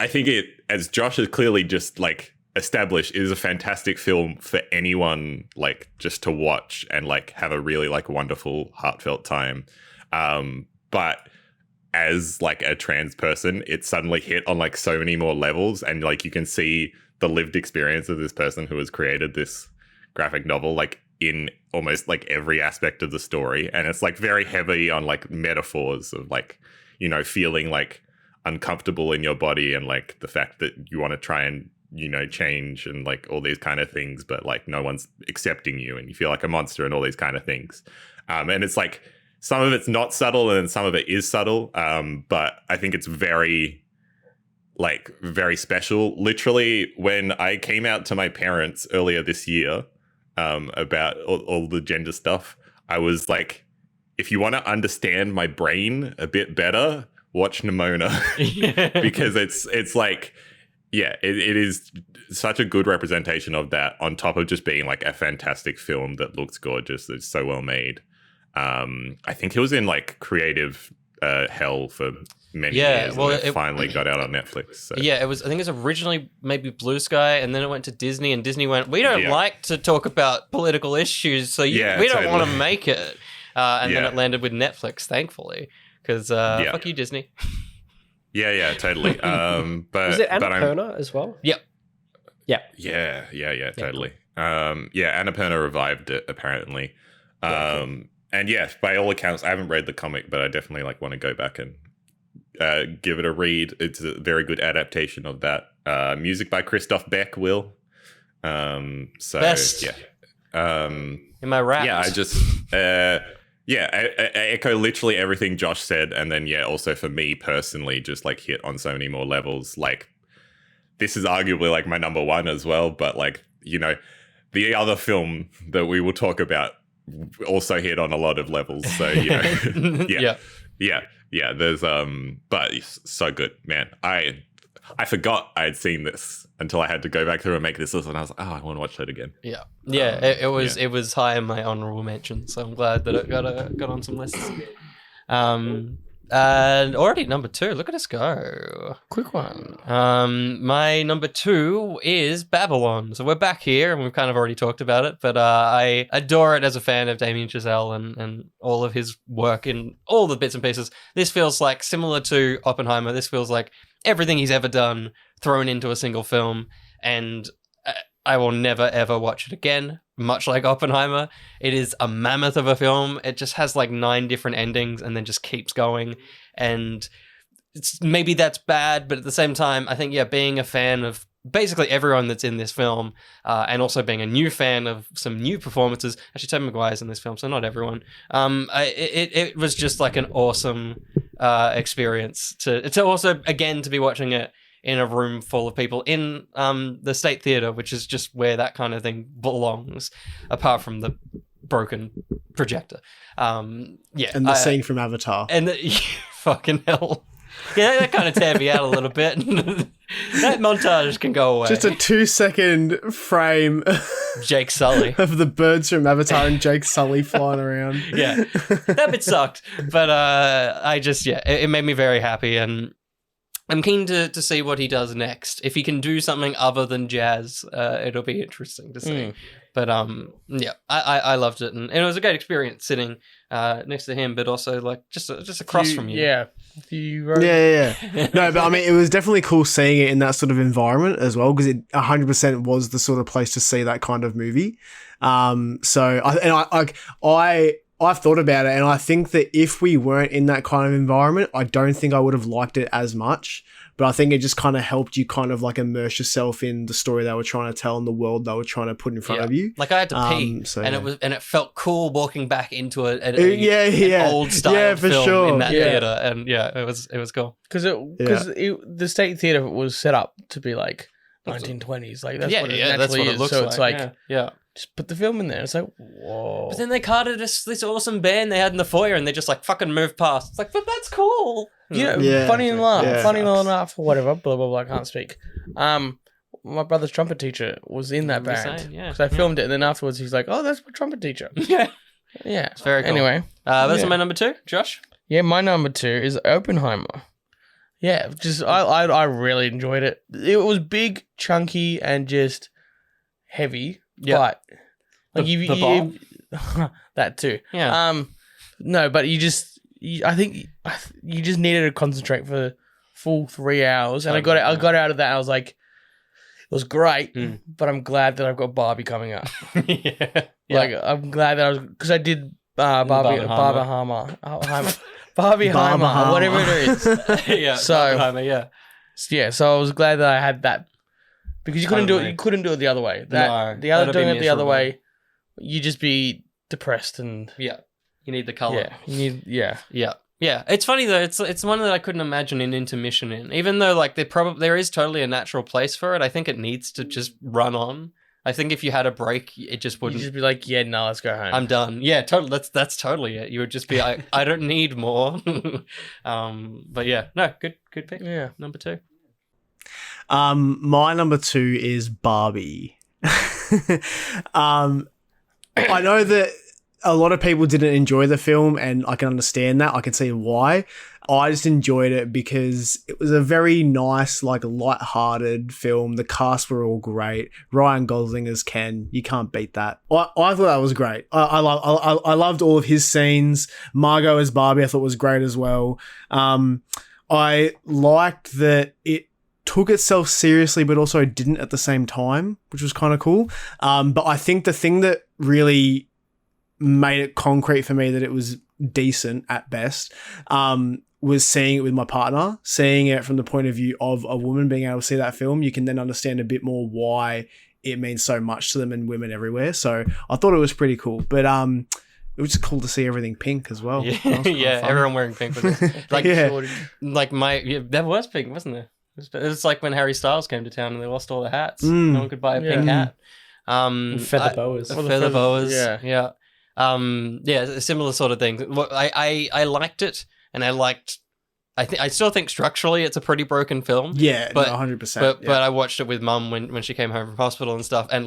I think it, as Josh has clearly just like established, is a fantastic film for anyone like just to watch and like have a really like wonderful heartfelt time. But as like a trans person, it suddenly hit on like so many more levels, and like you can see the lived experience of this person who has created this graphic novel like in almost like every aspect of the story. And it's like very heavy on like metaphors of like, you know, feeling like uncomfortable in your body and like the fact that you want to try and, you know, change and like all these kind of things, but like no one's accepting you and you feel like a monster and all these kind of things. And it's like some of it's not subtle and some of it is subtle, but I think it's very special. Literally, when I came out to my parents earlier this year about all the gender stuff, I was like, if you want to understand my brain a bit better, watch Nimona. Because it's like, yeah, it is such a good representation of that, on top of just being like a fantastic film that looks gorgeous. It's so well made. I think it was in like creative hell for many years. Well, and it finally got out on Netflix. So. Yeah, it was. I think it was originally maybe Blue Sky, and then it went to Disney, and Disney went, "We don't like to talk about political issues, so we don't want to make it." And then it landed with Netflix, thankfully, because fuck you, Disney. Yeah, totally. But was it Annapurna as well? Yep. Yeah, totally. Annapurna revived it apparently. And yes, by all accounts, I haven't read the comic, but I definitely like want to go back and give it a read. It's a very good adaptation of that. Music by Christoph Beck. Best. In my rap. Yeah, I just I echo literally everything Josh said, and then also for me personally, just like hit on so many more levels. Like this is arguably like my number one as well, but like the other film that we will talk about also hit on a lot of levels. So there's but it's so good, man. I forgot I had seen this until I had to go back through and make this list, and I was like, I want to watch that again. It was high in my honorable mention, so I'm glad that it got on some lists. And already number 2. Look at us go. Quick one. My number 2 is Babylon. So we're back here, and we've kind of already talked about it, but I adore it as a fan of Damien Chazelle and all of his work in all the bits and pieces. This feels like, similar to Oppenheimer, this feels like everything he's ever done thrown into a single film, and I will never ever watch it again. Much like Oppenheimer, it is a mammoth of a film. It just has like 9 different endings and then just keeps going. And maybe that's bad, but at the same time, I think, being a fan of basically everyone that's in this film, and also being a new fan of some new performances. Actually, Tobey Maguire's in this film, so not everyone. It was just like an awesome experience to also, again, to be watching it in a room full of people in the State Theatre, which is just where that kind of thing belongs, apart from the broken projector. And the scene from Avatar. And fucking hell. Yeah, that kind of tear me out a little bit. That montage can go away. Just a 2-second frame Jake Sully of the birds from Avatar and Jake Sully flying around. Yeah, that bit sucked. But I just, it made me very happy, and I'm keen to see what he does next. If he can do something other than jazz, it'll be interesting to see. But I loved it, and it was a great experience sitting next to him, but also like just across from you. Yeah. No, but I mean, it was definitely cool seeing it in that sort of environment as well, because it 100% was the sort of place to see that kind of movie. I've thought about it, and I think that if we weren't in that kind of environment, I don't think I would have liked it as much. But I think it just kind of helped you kind of like immerse yourself in the story they were trying to tell and the world they were trying to put in front of you. Like I had to pee, and it felt cool walking back into an old style film in that theater, and it was cool because the State Theatre was set up to be like 1920s, like that's what it naturally is. Looks so like. It's like Just put the film in there. It's like, whoa. But then they carted this awesome band they had in the foyer, and they just like fucking moved past. It's like, but that's cool. Funny enough, or whatever. Blah blah blah. I can't speak. My brother's trumpet teacher was in that band. Because I filmed it, and then afterwards he's like, "Oh, that's my trumpet teacher." Yeah. It's very cool. Anyway, that's my number 2, Josh. Yeah, my number 2 is Oppenheimer. Yeah, just I really enjoyed it. It was big, chunky, and just heavy. Yeah, but like that too. Yeah. No, but I think you just needed to concentrate for the full 3 hours, and I got out of that. And I was like, it was great, but I'm glad that I've got Barbie coming up. Like I'm glad that because I did Barbie Heimer, whatever it is. So I was glad that I had that. Because you couldn't do it. You couldn't do it the other way. Doing it the other way, you just be depressed and you need the color. Yeah. It's funny though. It's one that I couldn't imagine an intermission in. Even though like there is totally a natural place for it. I think it needs to just run on. I think if you had a break, it just wouldn't. You'd just be like, let's go home. I'm done. Yeah, totally. That's totally it. You would just be like, I don't need more. But good pick. Yeah, number 2. My number 2 is Barbie. I know that a lot of people didn't enjoy the film, and I can understand that. I can see why. I just enjoyed it because it was a very nice, like, light-hearted film. The cast were all great. Ryan Gosling as Ken, you can't beat that. I thought that was great. I loved all of his scenes. Margot as Barbie, I thought was great as well. I liked that it took itself seriously, but also didn't at the same time, which was kind of cool. But I think the thing that really made it concrete for me that it was decent at best was seeing it with my partner, seeing it from the point of view of a woman being able to see that film. You can then understand a bit more why it means so much to them and women everywhere. So I thought it was pretty cool. But it was just cool to see everything pink as well. Yeah, everyone wearing pink with it. Like, that was pink, wasn't there? It was like when Harry Styles came to town and they lost all their hats. No one could buy a pink hat. Feather boas. Feather boas. Yeah. A similar sort of thing. I liked it, and I still think structurally it's a pretty broken film. Yeah, but 100%. But I watched it with Mum when she came home from hospital and stuff, and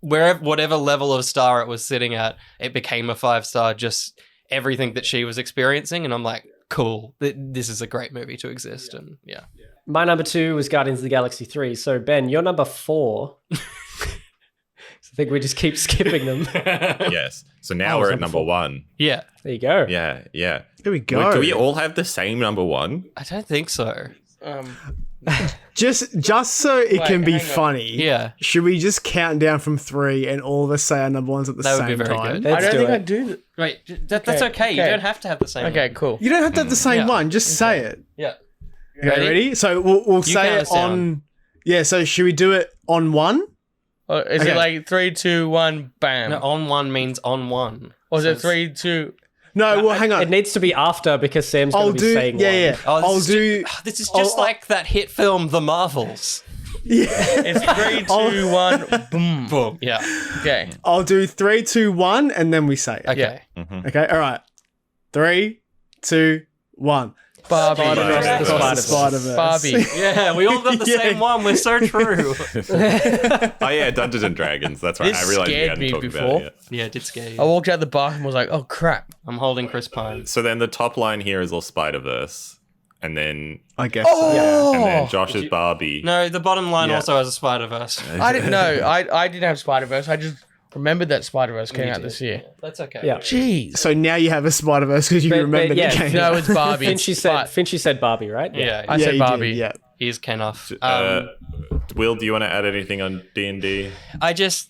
whatever level of star it was sitting at, it became a 5-star. Just everything that she was experiencing, and I'm like, cool. This is a great movie to exist, and yeah. My number 2 was Guardians of the Galaxy 3. So Ben, you're number 4. I think we just keep skipping them. Yes. So now we're at number 1. Yeah. There you go. Yeah. Here we go. Do we all have the same number 1? I don't think so. Just so it can be funny. Yeah. Should we just count down from 3 and all of us say our number 1s at the same time? That would be very good. I don't think I do that. Wait, that's okay. You don't have to have the same Okay, one. cool. You don't have to have the same one. Just say it. Yeah. Okay, ready? So we'll say it on... Yeah, so should we do it on 1? Is it like 3, 2, 1, bam? No, on 1 means on 1. Or is it 3, 2... No, well, hang on. It needs to be after because Sam's going to be saying one. Yeah. This is just like that hit film, The Marvels. Yeah. It's 3, 2, 1, boom. Boom. Yeah. Okay. I'll do 3, 2, 1, and then we say it. Okay. Yeah. Okay, all right. 3, 2, 1. Barbie. Spider-Verse. Barbie. Yeah, we all got the same one. We're so true. Oh yeah, Dungeons and Dragons. That's right. This I realized we scared hadn't me talked before. about it yet. Yeah, it did scare I you. walked out the bathroom and was like, oh, crap. I'm holding Chris Pine. So then the top line here is all Spider-Verse, and then I guess so. Oh! and then Josh's Barbie. No, the bottom line Yeah. also has a Spider-Verse. I didn't know. I didn't have Spider-Verse. I just remembered that Spider-Verse came out this year. That's okay. Yeah. Jeez. So now you have a Spider-Verse because you remembered yeah, it came No, out. it's Barbie. Finchy said Barbie, right? Yeah. I said you Barbie. did, yeah. He's Ken off. Will, do you want to add anything on D&D? I just,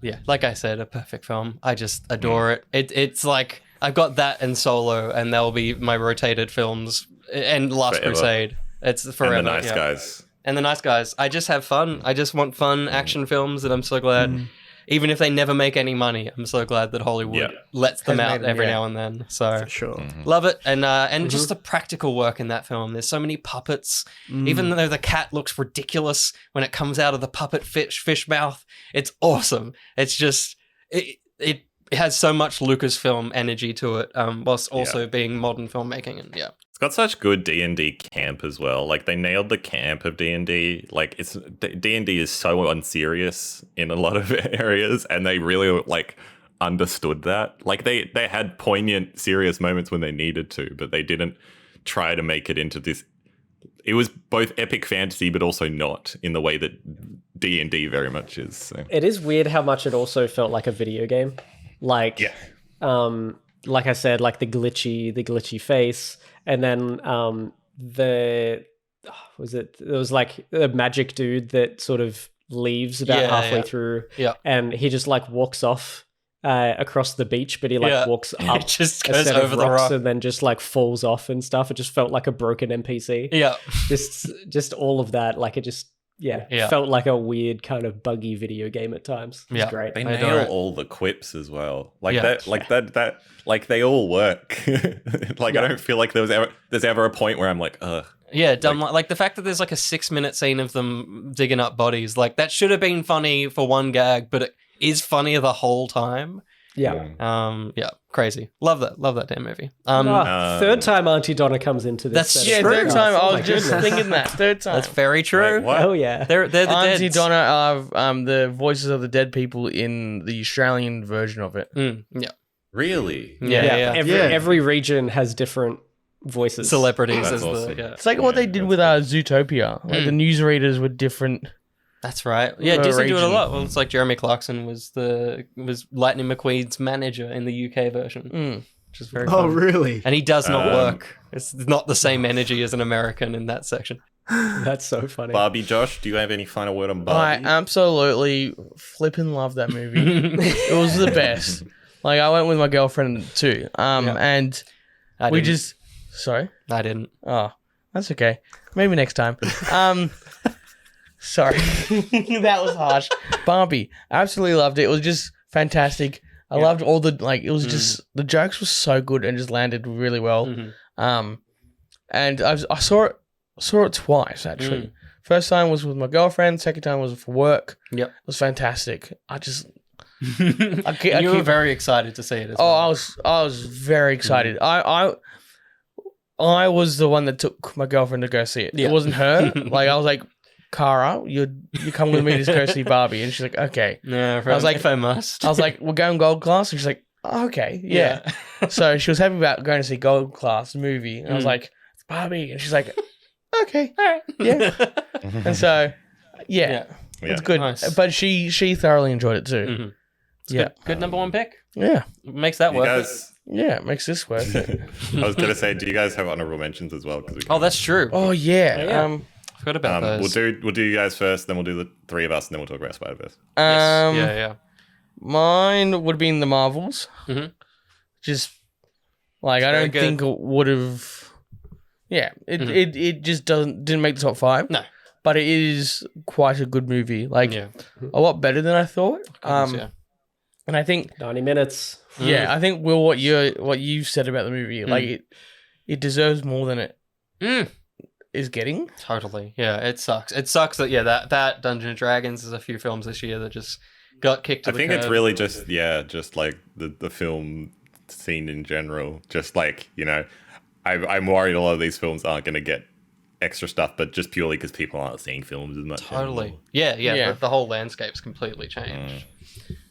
yeah, like I said, a perfect film. I just adore it. It's like, I've got that and Solo, and they'll be my rotated films, and Last Forever. Crusade. It's forever. And the Nice yeah. Guys. And The Nice Guys. I just have fun. I just want fun action films, and I'm so glad, even if they never make any money, I'm so glad that Hollywood lets them Has out made them, every yeah. now and then. So Sure. love it, and just the practical work in that film. There's so many puppets, even though the cat looks ridiculous when it comes out of the puppet fish mouth. It's awesome. It's just it has so much Lucasfilm energy to it, whilst also being modern filmmaking, and yeah. It's got such good D&D camp as well. Like they nailed the camp of D&D. Like it's D&D is so unserious in a lot of areas, and they really like understood that. Like they had poignant, serious moments when they needed to, but they didn't try to make it into this. It was both epic fantasy, but also not in the way that D&D very much is. So. It is weird how much it also felt like a video game. Like, like I said, like the glitchy face, and then there was like a magic dude that sort of leaves about halfway through, and he just like walks off across the beach, but he like walks up, just a goes set over of the rocks rock, and then just like falls off and stuff. It just felt like a broken NPC. Yeah, just all of that, like it just. Yeah, felt like a weird kind of buggy video game at times. It's great. They I adore nail it. all the quips as well. Like that, like they all work. Like I don't feel like there's ever a point where I'm like, ugh. Yeah, dumb. Like the fact that there's like a 6-minute scene of them digging up bodies, like that should have been funny for one gag, but it is funnier the whole time. Yeah. Yeah, crazy. Love that damn movie. Third time Auntie Donna comes into this. That's Yeah, true. third time. Oh I my was just goodness. thinking that. Third time. That's very true. Wait, what? Oh yeah. They're the Auntie dead. Donna are the voices of the dead people in the Australian version of it. Yeah. Really? Yeah. Every region has different voices. Celebrities That's as awesome. the It's like what they did with Zootopia. Like the newsreaders were different. That's right. Yeah, Per Disney do it a region. lot. Well, it's like Jeremy Clarkson was Lightning McQueen's manager in the UK version, which is very Oh, fun. really? And he does not work. It's not the same energy as an American in that section. That's so funny. Barbie, Josh, do you have any final word on I Barbie? absolutely flipping love that movie. It was the best. Like I went with my girlfriend too. And I we didn't. just sorry. I didn't. Oh, that's okay. Maybe next time. Sorry. That was harsh. Barbie. Absolutely loved it. It was just fantastic. I loved all the it was just the jokes were so good and just landed really well. And I saw it twice actually. First time was with my girlfriend, second time was for work. Yep. It was fantastic. I just You were very excited to see it as Oh, well. I was very excited. I was the one that took my girlfriend to go see it. Yeah. It wasn't her. Like I was like, Cara, you come with me to go see Barbie, and she's like, okay. Yeah, I was like, if I must. I was like, we're going gold class, and she's like, oh, okay, yeah. So she was happy about going to see gold class movie, and I was like, it's Barbie, and she's like, okay, All right. yeah. And so, yeah, it's good. Nice. But she thoroughly enjoyed it too. Yeah, Good number one pick. yeah, Makes that You work. guys, yeah. It makes this worth it. I was going to say, do you guys have honorable mentions as well? 'Cause we Oh, that's true. Oh yeah. Yeah. Forgot about those. we'll do you guys first, then we'll do the three of us, and then we'll talk about Spider-Verse. Yes. Yeah. Mine would be in the Marvels. Mhm. Just like I very don't good. think it would have. Yeah, it just didn't make the top 5. No. But it is quite a good movie. Like Yeah. a lot better than I thought. Yeah. And I think 90 minutes. I think Will, what you said about the movie, like it deserves more than it is getting. Totally. Yeah, it sucks. It sucks that that Dungeons and Dragons is a few films this year that just got kicked to I the think curb. it's really just like the film scene in general. Just like, I'm worried a lot of these films aren't going to get extra stuff, but just purely because people aren't seeing films as much. Totally. anymore. Yeah. The whole landscape's completely changed.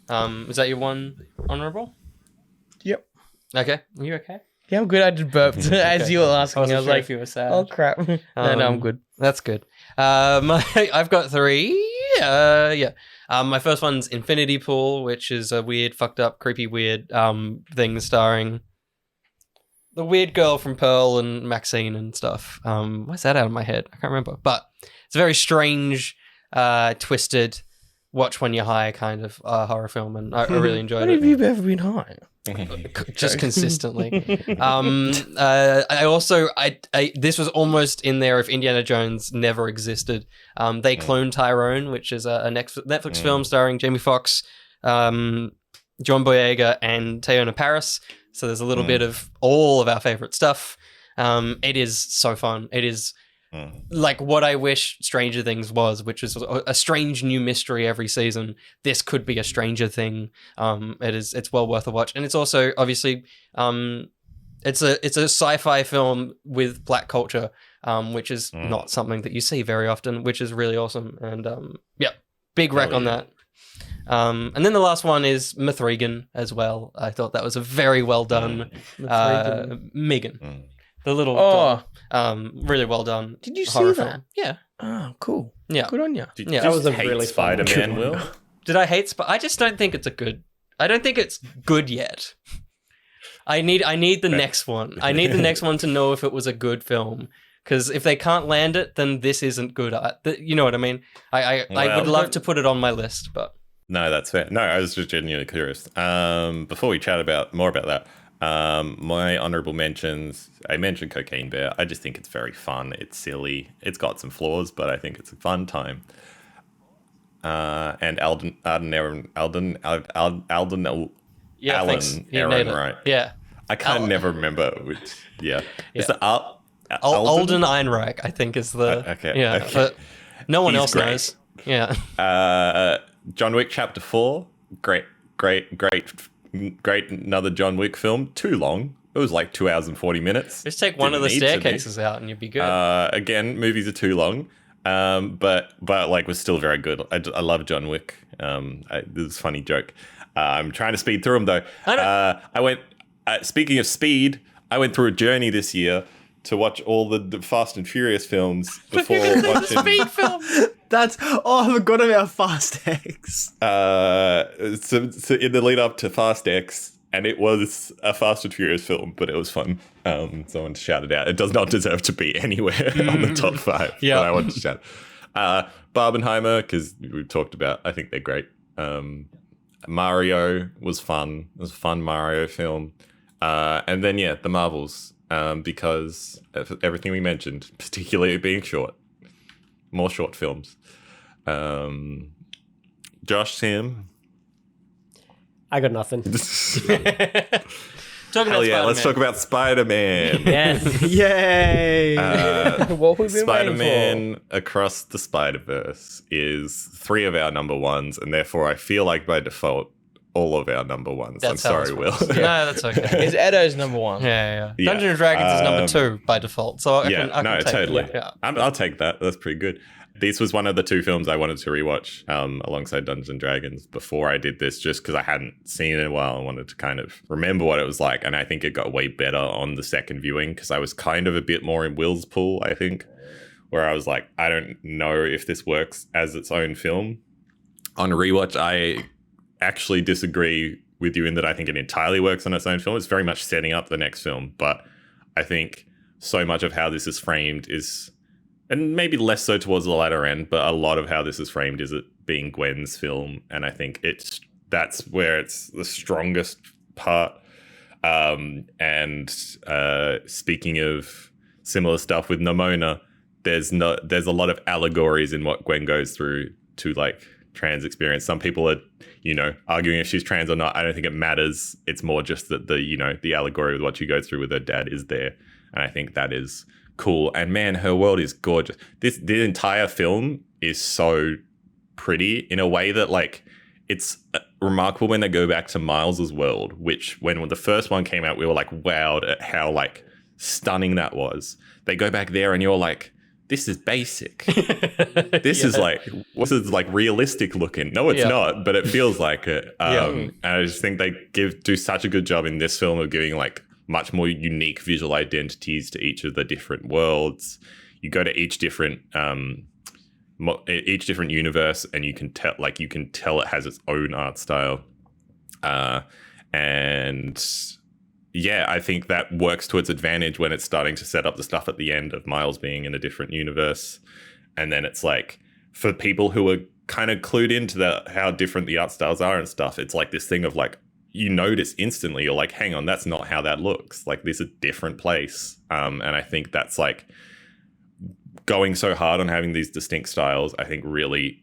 Is that your one honorable? Yep. Okay. Are you okay? Yeah, I'm good. I did burp as you were asking. I wasn't was sure like, if you were sad. oh crap. No, I'm good. That's good. I've got 3. My first one's Infinity Pool, which is a weird, fucked up, creepy, weird thing starring the weird girl from Pearl and Maxine and stuff. Why's that out of my head? I can't remember. But it's a very strange, twisted, watch when you're high kind of horror film, and I really enjoyed When it. have you ever been high? Just consistently. I also this was almost in there if Indiana Jones never existed. They cloned Tyrone, which is a Netflix film starring Jamie Foxx, John Boyega, and Teyonah Parris. So there's a little bit of all of our favorite stuff. It is so fun. It is like what I wish Stranger Things was, which is a strange new mystery every season. This could be a Stranger Thing. It's well worth a watch, and it's also obviously it's a sci-fi film with black culture, which is not something that you see very often, which is really awesome. And big rec on that. And then the last one is Mithrigan as well. I thought that was a very well done Megan. The little doll. Really well done. Did you see horror that? film. Yeah. Oh, cool. Yeah. Good on you. Did Yeah. you That just was a hate really fun one. Spider-Man, Will? Did I hate I just don't think it's I don't think it's good yet. I need the next one. I need the next one to know if it was a good film. Because if they can't land it, then this isn't good. You know what I mean? I would love to put it on my list, but No, that's fair. No, I was just genuinely curious. Before we chat more about that, my honorable mentions, I mentioned Cocaine Bear. I just think it's very fun. It's silly. It's got some flaws, but I think it's a fun time. And Alden yeah, Aaron, thanks. You Aaron, nailed it. right? Yeah. I kind of never remember which. Yeah. It's the Alden Ehrenreich, I think, is the okay. Yeah, Okay. but no one He's else great. knows. Yeah. John Wick Chapter 4, great Great, another John Wick film. Too long. It was like 2 hours and 40 minutes. Just take one of the staircases out and you'd be good. Again, movies are too long, but like was still very good. I love John Wick. This is a funny joke. I'm trying to speed through them though. I went. Speaking of speed, I went through a journey this year to watch all the Fast and Furious films before watching speed film. I forgot about Fast X. So in the lead up to Fast X. And it was a Fast and Furious film, but it was fun. So I wanted to shout it out. It does not deserve to be anywhere on the top 5. Yeah. But I wanted to shout Barbenheimer, because we've talked about, I think they're great. Mario was fun. It was a fun Mario film. And then, the Marvels, because of everything we mentioned, particularly being short. More short films. Josh, Sam? I got nothing. Hell yeah, let's talk about Spider-Man. Yes. Yay! What we've been Spider-Man Across the Spider-Verse is 3 of our number ones, and therefore I feel like by default, all of our number ones. That's I'm sorry, Will. No, that's okay. Is Edo's number 1? Yeah. Dungeons and Dragons is number 2 by default. So I can take totally. it. Yeah. I'll take that. That's pretty good. This was one of the 2 films I wanted to rewatch alongside Dungeons and Dragons before I did this, just because I hadn't seen it in a while and wanted to kind of remember what it was like. And I think it got way better on the second viewing because I was kind of a bit more in Will's pool, I think, where I was like, I don't know if this works as its own film. On rewatch, I actually disagree with you in that I think it entirely works on its own film. It's very much setting up the next film, but I think so much of how this is framed is... And maybe less so towards the latter end, but a lot of how this is framed is it being Gwen's film, and I think that's where it's the strongest part. And speaking of similar stuff with Nimona, there's a lot of allegories in what Gwen goes through to like trans experience. Some people are, arguing if she's trans or not. I don't think it matters. It's more just that the allegory with what she goes through with her dad is there, and I think that is cool. And man, her world is gorgeous. The entire film is so pretty in a way that like it's remarkable when they go back to Miles's world, which when the first one came out, we were like wowed at how like stunning that was. They go back there and you're like, this is basic. This is like realistic looking. No, it's not, but it feels like it. And I just think they do such a good job in this film of giving like much more unique visual identities to each of the different worlds. You go to each different universe, and you can tell it has its own art style. And yeah, I think that works to its advantage when it's starting to set up the stuff at the end of Miles being in a different universe. And then it's like, for people who are kind of clued into how different the art styles are and stuff, it's like this thing of like, you notice instantly, you're like, hang on, that's not how that looks. Like, this is a different place. And I think that's like going so hard on having these distinct styles, I think really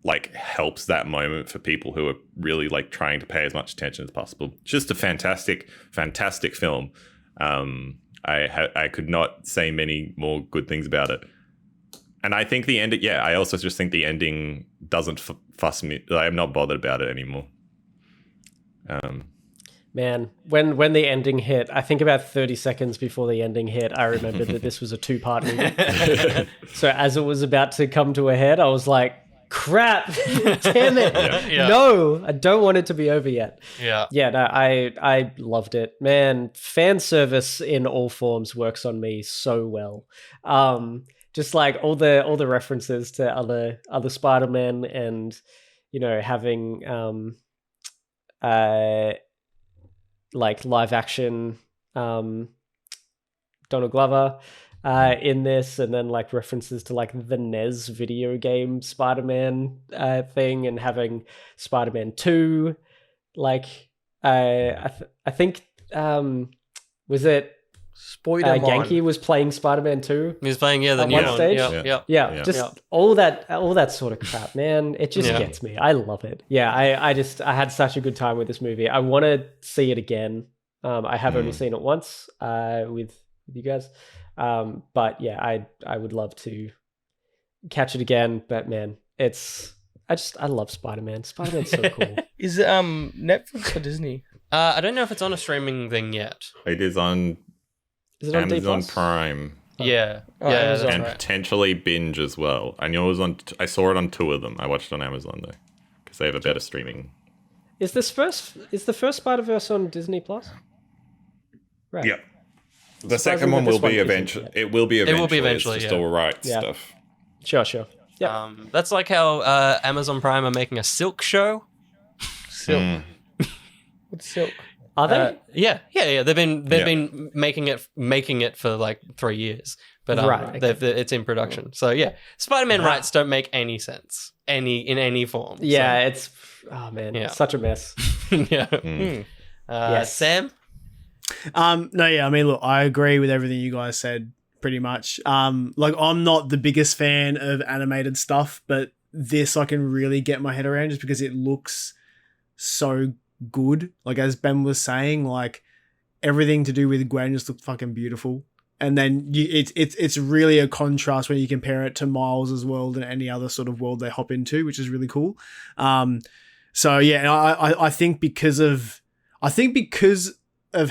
like helps that moment for people who are really like trying to pay as much attention as possible. Just a fantastic, fantastic film. I could not say many more good things about it. And I think the end, I also just think the ending doesn't fuss me. I'm not bothered about it anymore. Man, when the ending hit, I think about 30 seconds before the ending hit, I remembered that this was a 2-part movie. So as it was about to come to a head, I was like, crap, damn it. No, I don't want it to be over yet. No, I loved it. Man, fan service in all forms works on me so well. Just like all the references to other Spider-Man and, having like live action Donald Glover in this, and then like references to like the NES video game Spider-Man thing, and having Spider-Man 2 like I think was it Genki was playing Spider-Man 2. He was playing the new one. Stage. All that sort of crap, man. It just gets me. I love it. Yeah, I had such a good time with this movie. I want to see it again. I have only seen it once with you guys, but yeah, I would love to catch it again. But man, I love Spider-Man. Spider-Man's so cool. Is it Netflix or Disney? I don't know if it's on a streaming thing yet. It is on Amazon Prime. Yeah, Amazon. And potentially Binge as well. I knew it was on. I saw it on two of them. I watched it on Amazon though, because they have a better streaming. Is the first Spider-Verse on Disney Plus? Right. Yep. The second one will be eventually. It will be eventually. It's just all right stuff. Sure. Yeah. That's like how Amazon Prime are making a Silk show. Silk. What's Silk? Are they? Yeah. They've been making it for like 3 years, but it's in production. So yeah, Spider-Man rights don't make any sense in any form. Yeah, so. It's such a mess. Yeah. Yes. Sam. No, yeah. I mean, look, I agree with everything you guys said. Pretty much. Like, I'm not the biggest fan of animated stuff, but this I can really get my head around just because it looks so good. Like, as Ben was saying, like, everything to do with Gwen just looked fucking beautiful. And then it's really a contrast when you compare it to Miles' world and any other sort of world they hop into, which is really cool. So yeah, I think because of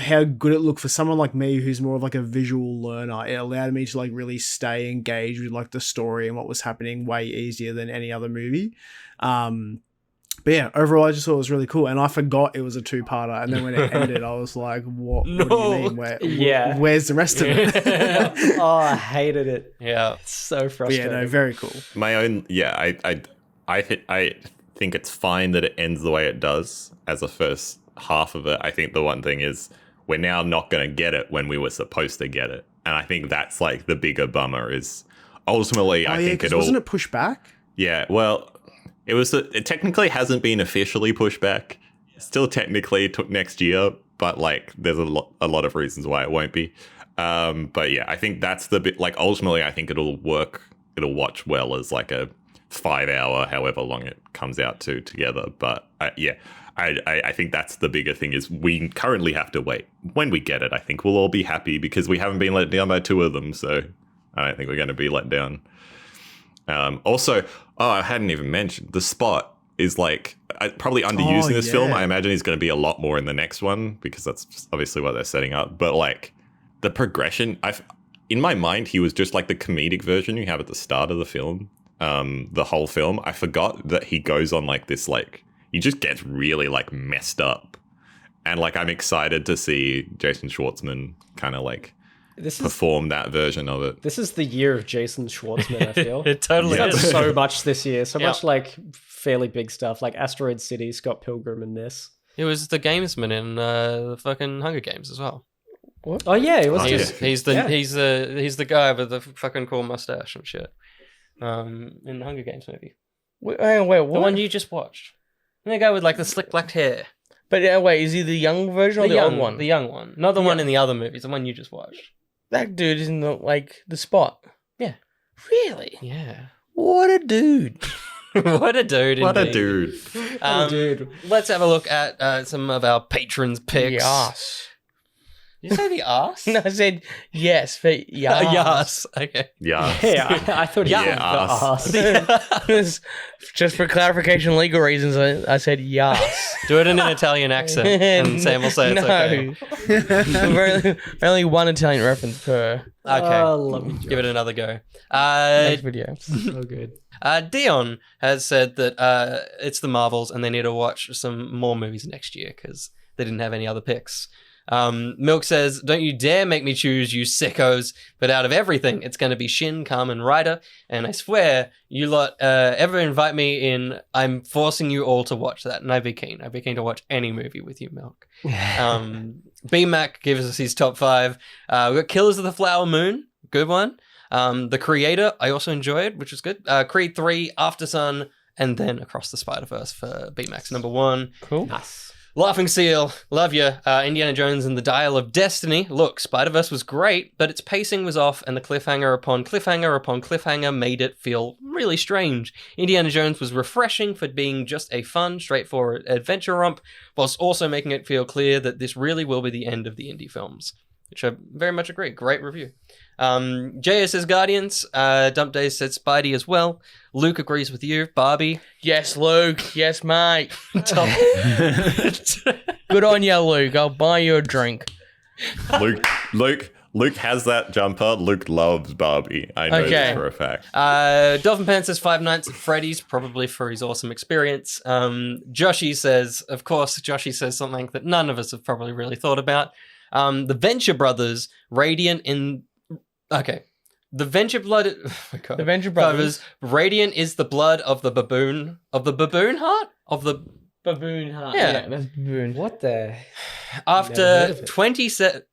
how good it looked for someone like me who's more of like a visual learner, it allowed me to like really stay engaged with like the story and what was happening way easier than any other movie. But yeah, overall I just thought it was really cool, and I forgot it was a 2-parter, and then when it ended I was like, what do you mean? Where's the rest of it? Oh, I hated it. Yeah. It's so frustrating. Yeah, no, very cool. I think it's fine that it ends the way it does as a first half of it. I think the one thing is we're now not going to get it when we were supposed to get it, and I think that's like the bigger bummer is ultimately I think it all wasn't it pushed back? Yeah, well, it technically hasn't been officially pushed back. Still technically took next year, but like there's a lot of reasons why it won't be. But yeah, I think that's the bit. Like ultimately, I think it'll work. It'll watch well as like a 5-hour, however long it comes out to together. But I think that's the bigger thing is we currently have to wait. When we get it, I think we'll all be happy because we haven't been let down by 2 of them. So I don't think we're going to be let down. Also, I hadn't even mentioned the Spot is like probably underused in this film. I imagine he's going to be a lot more in the next one because that's obviously what they're setting up. But like the progression, in my mind, he was just like the comedic version you have at the start of the film. The whole film, I forgot that he goes on like this, like he just gets really like messed up, and like I'm excited to see Jason Schwartzman kind of like perform that version of it. This is the year of Jason Schwartzman, I feel. It totally is. is. So much this year. So much like fairly big stuff like Asteroid City, Scott Pilgrim in this. It was the gamesman in the fucking Hunger Games as well. What? Oh yeah, it was he's the guy with the fucking cool mustache and shit. In the Hunger Games movie. Wait, what? The one you just watched. And the guy with like the slick black hair. But wait, is he the young version or the old one? The young one. Not the one in the other movies, the one you just watched. That dude is in the Spot. Yeah. Really? Yeah. What a dude. What a dude. What indeed. a dude. Let's have a look at some of our patrons' picks. Yes. Did you say the arse? No, I said yes for yes. Yes. Okay. Yeah. Yeah, I thought he was the ass. Just for clarification, legal reasons, I said yes. Do it in an Italian accent, and Sam will say it's okay. only one Italian reference per. Okay. Love you, give it another go. Next video. So good. Dion has said that it's the Marvels and they need to watch some more movies next year because they didn't have any other picks. Milk says, don't you dare make me choose, you sickos, but out of everything, it's going to be Shin, Kamen Rider, and I swear, you lot ever invite me in, I'm forcing you all to watch that, and I'd be keen to watch any movie with you, Milk. B-Mac gives us his top 5. We've got Killers of the Flower Moon, good one. The Creator, I also enjoyed, which was good. Creed 3, After Sun, and then Across the Spider-Verse for B-Mac's number 1. Cool. Nice. Laughing Seal, love you. Indiana Jones and the Dial of Destiny. Look, Spider-Verse was great, but its pacing was off, and the cliffhanger upon cliffhanger upon cliffhanger made it feel really strange. Indiana Jones was refreshing for being just a fun, straightforward adventure romp, whilst also making it feel clear that this really will be the end of the indie films. Which I very much agree. Great review. JS says Guardians. Dump Days said Spidey as well. Luke agrees with you. Barbie. Yes, Luke. Yes, mate. Good on you, Luke. I'll buy you a drink. Luke has that jumper. Luke loves Barbie. I know this for a fact. Dolphin Pants says Five Nights at Freddy's, probably for his awesome experience. Joshy says, of course, something that none of us have probably really thought about. The Venture Brothers, Radiant in... Okay. The Venture Brothers, Radiant is the blood of the baboon... Of the baboon heart? Of the... Baboon heart. Yeah, that's baboon. What the? After 27,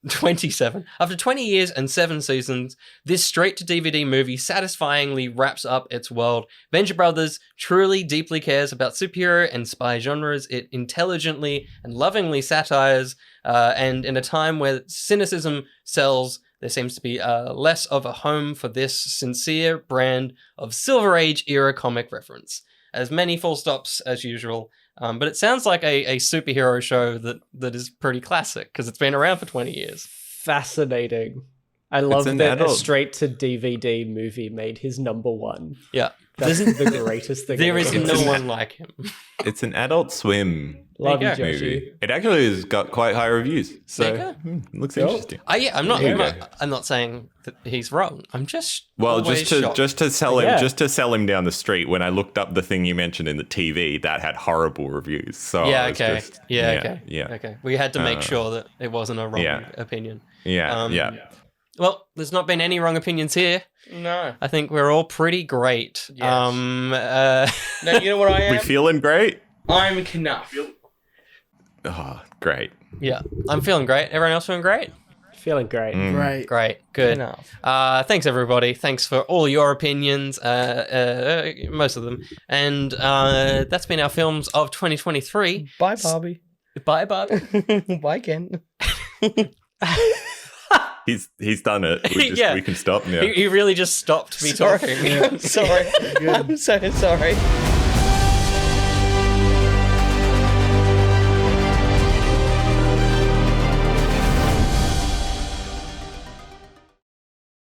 after 20 years and 7 seasons, this straight-to-DVD movie satisfyingly wraps up its world. Venture Brothers truly deeply cares about superhero and spy genres. It intelligently and lovingly satires, and in a time where cynicism sells, there seems to be less of a home for this sincere brand of Silver Age era comic reference. As many full stops as usual. But it sounds like a superhero show that is pretty classic because it's been around for 20 years. Fascinating. I love that a straight-to-DVD movie made his number one. Yeah. That's the greatest thing. There is no one like him. It's an Adult Swim movie. It actually has got quite high reviews. So looks interesting. I'm not saying that he's wrong. I'm just just to sell him down the street. When I looked up the thing you mentioned in the TV, that had horrible reviews. So okay. We had to make sure that it wasn't a wrong opinion. Well, there's not been any wrong opinions here. No. I think we're all pretty great. Yes. No, you know what I am? We feeling great? I'm Knuff. Oh, great. Yeah, I'm feeling great. Everyone else feeling great? Feeling great. Great. Good. Enough. Thanks, everybody. Thanks for all your opinions, most of them. And that's been our films of 2023. Bye, Barbie. Bye, Barbie. Bye, Ken. He's done it. We can stop now. He really just stopped me talking. Sorry. I'm so sorry.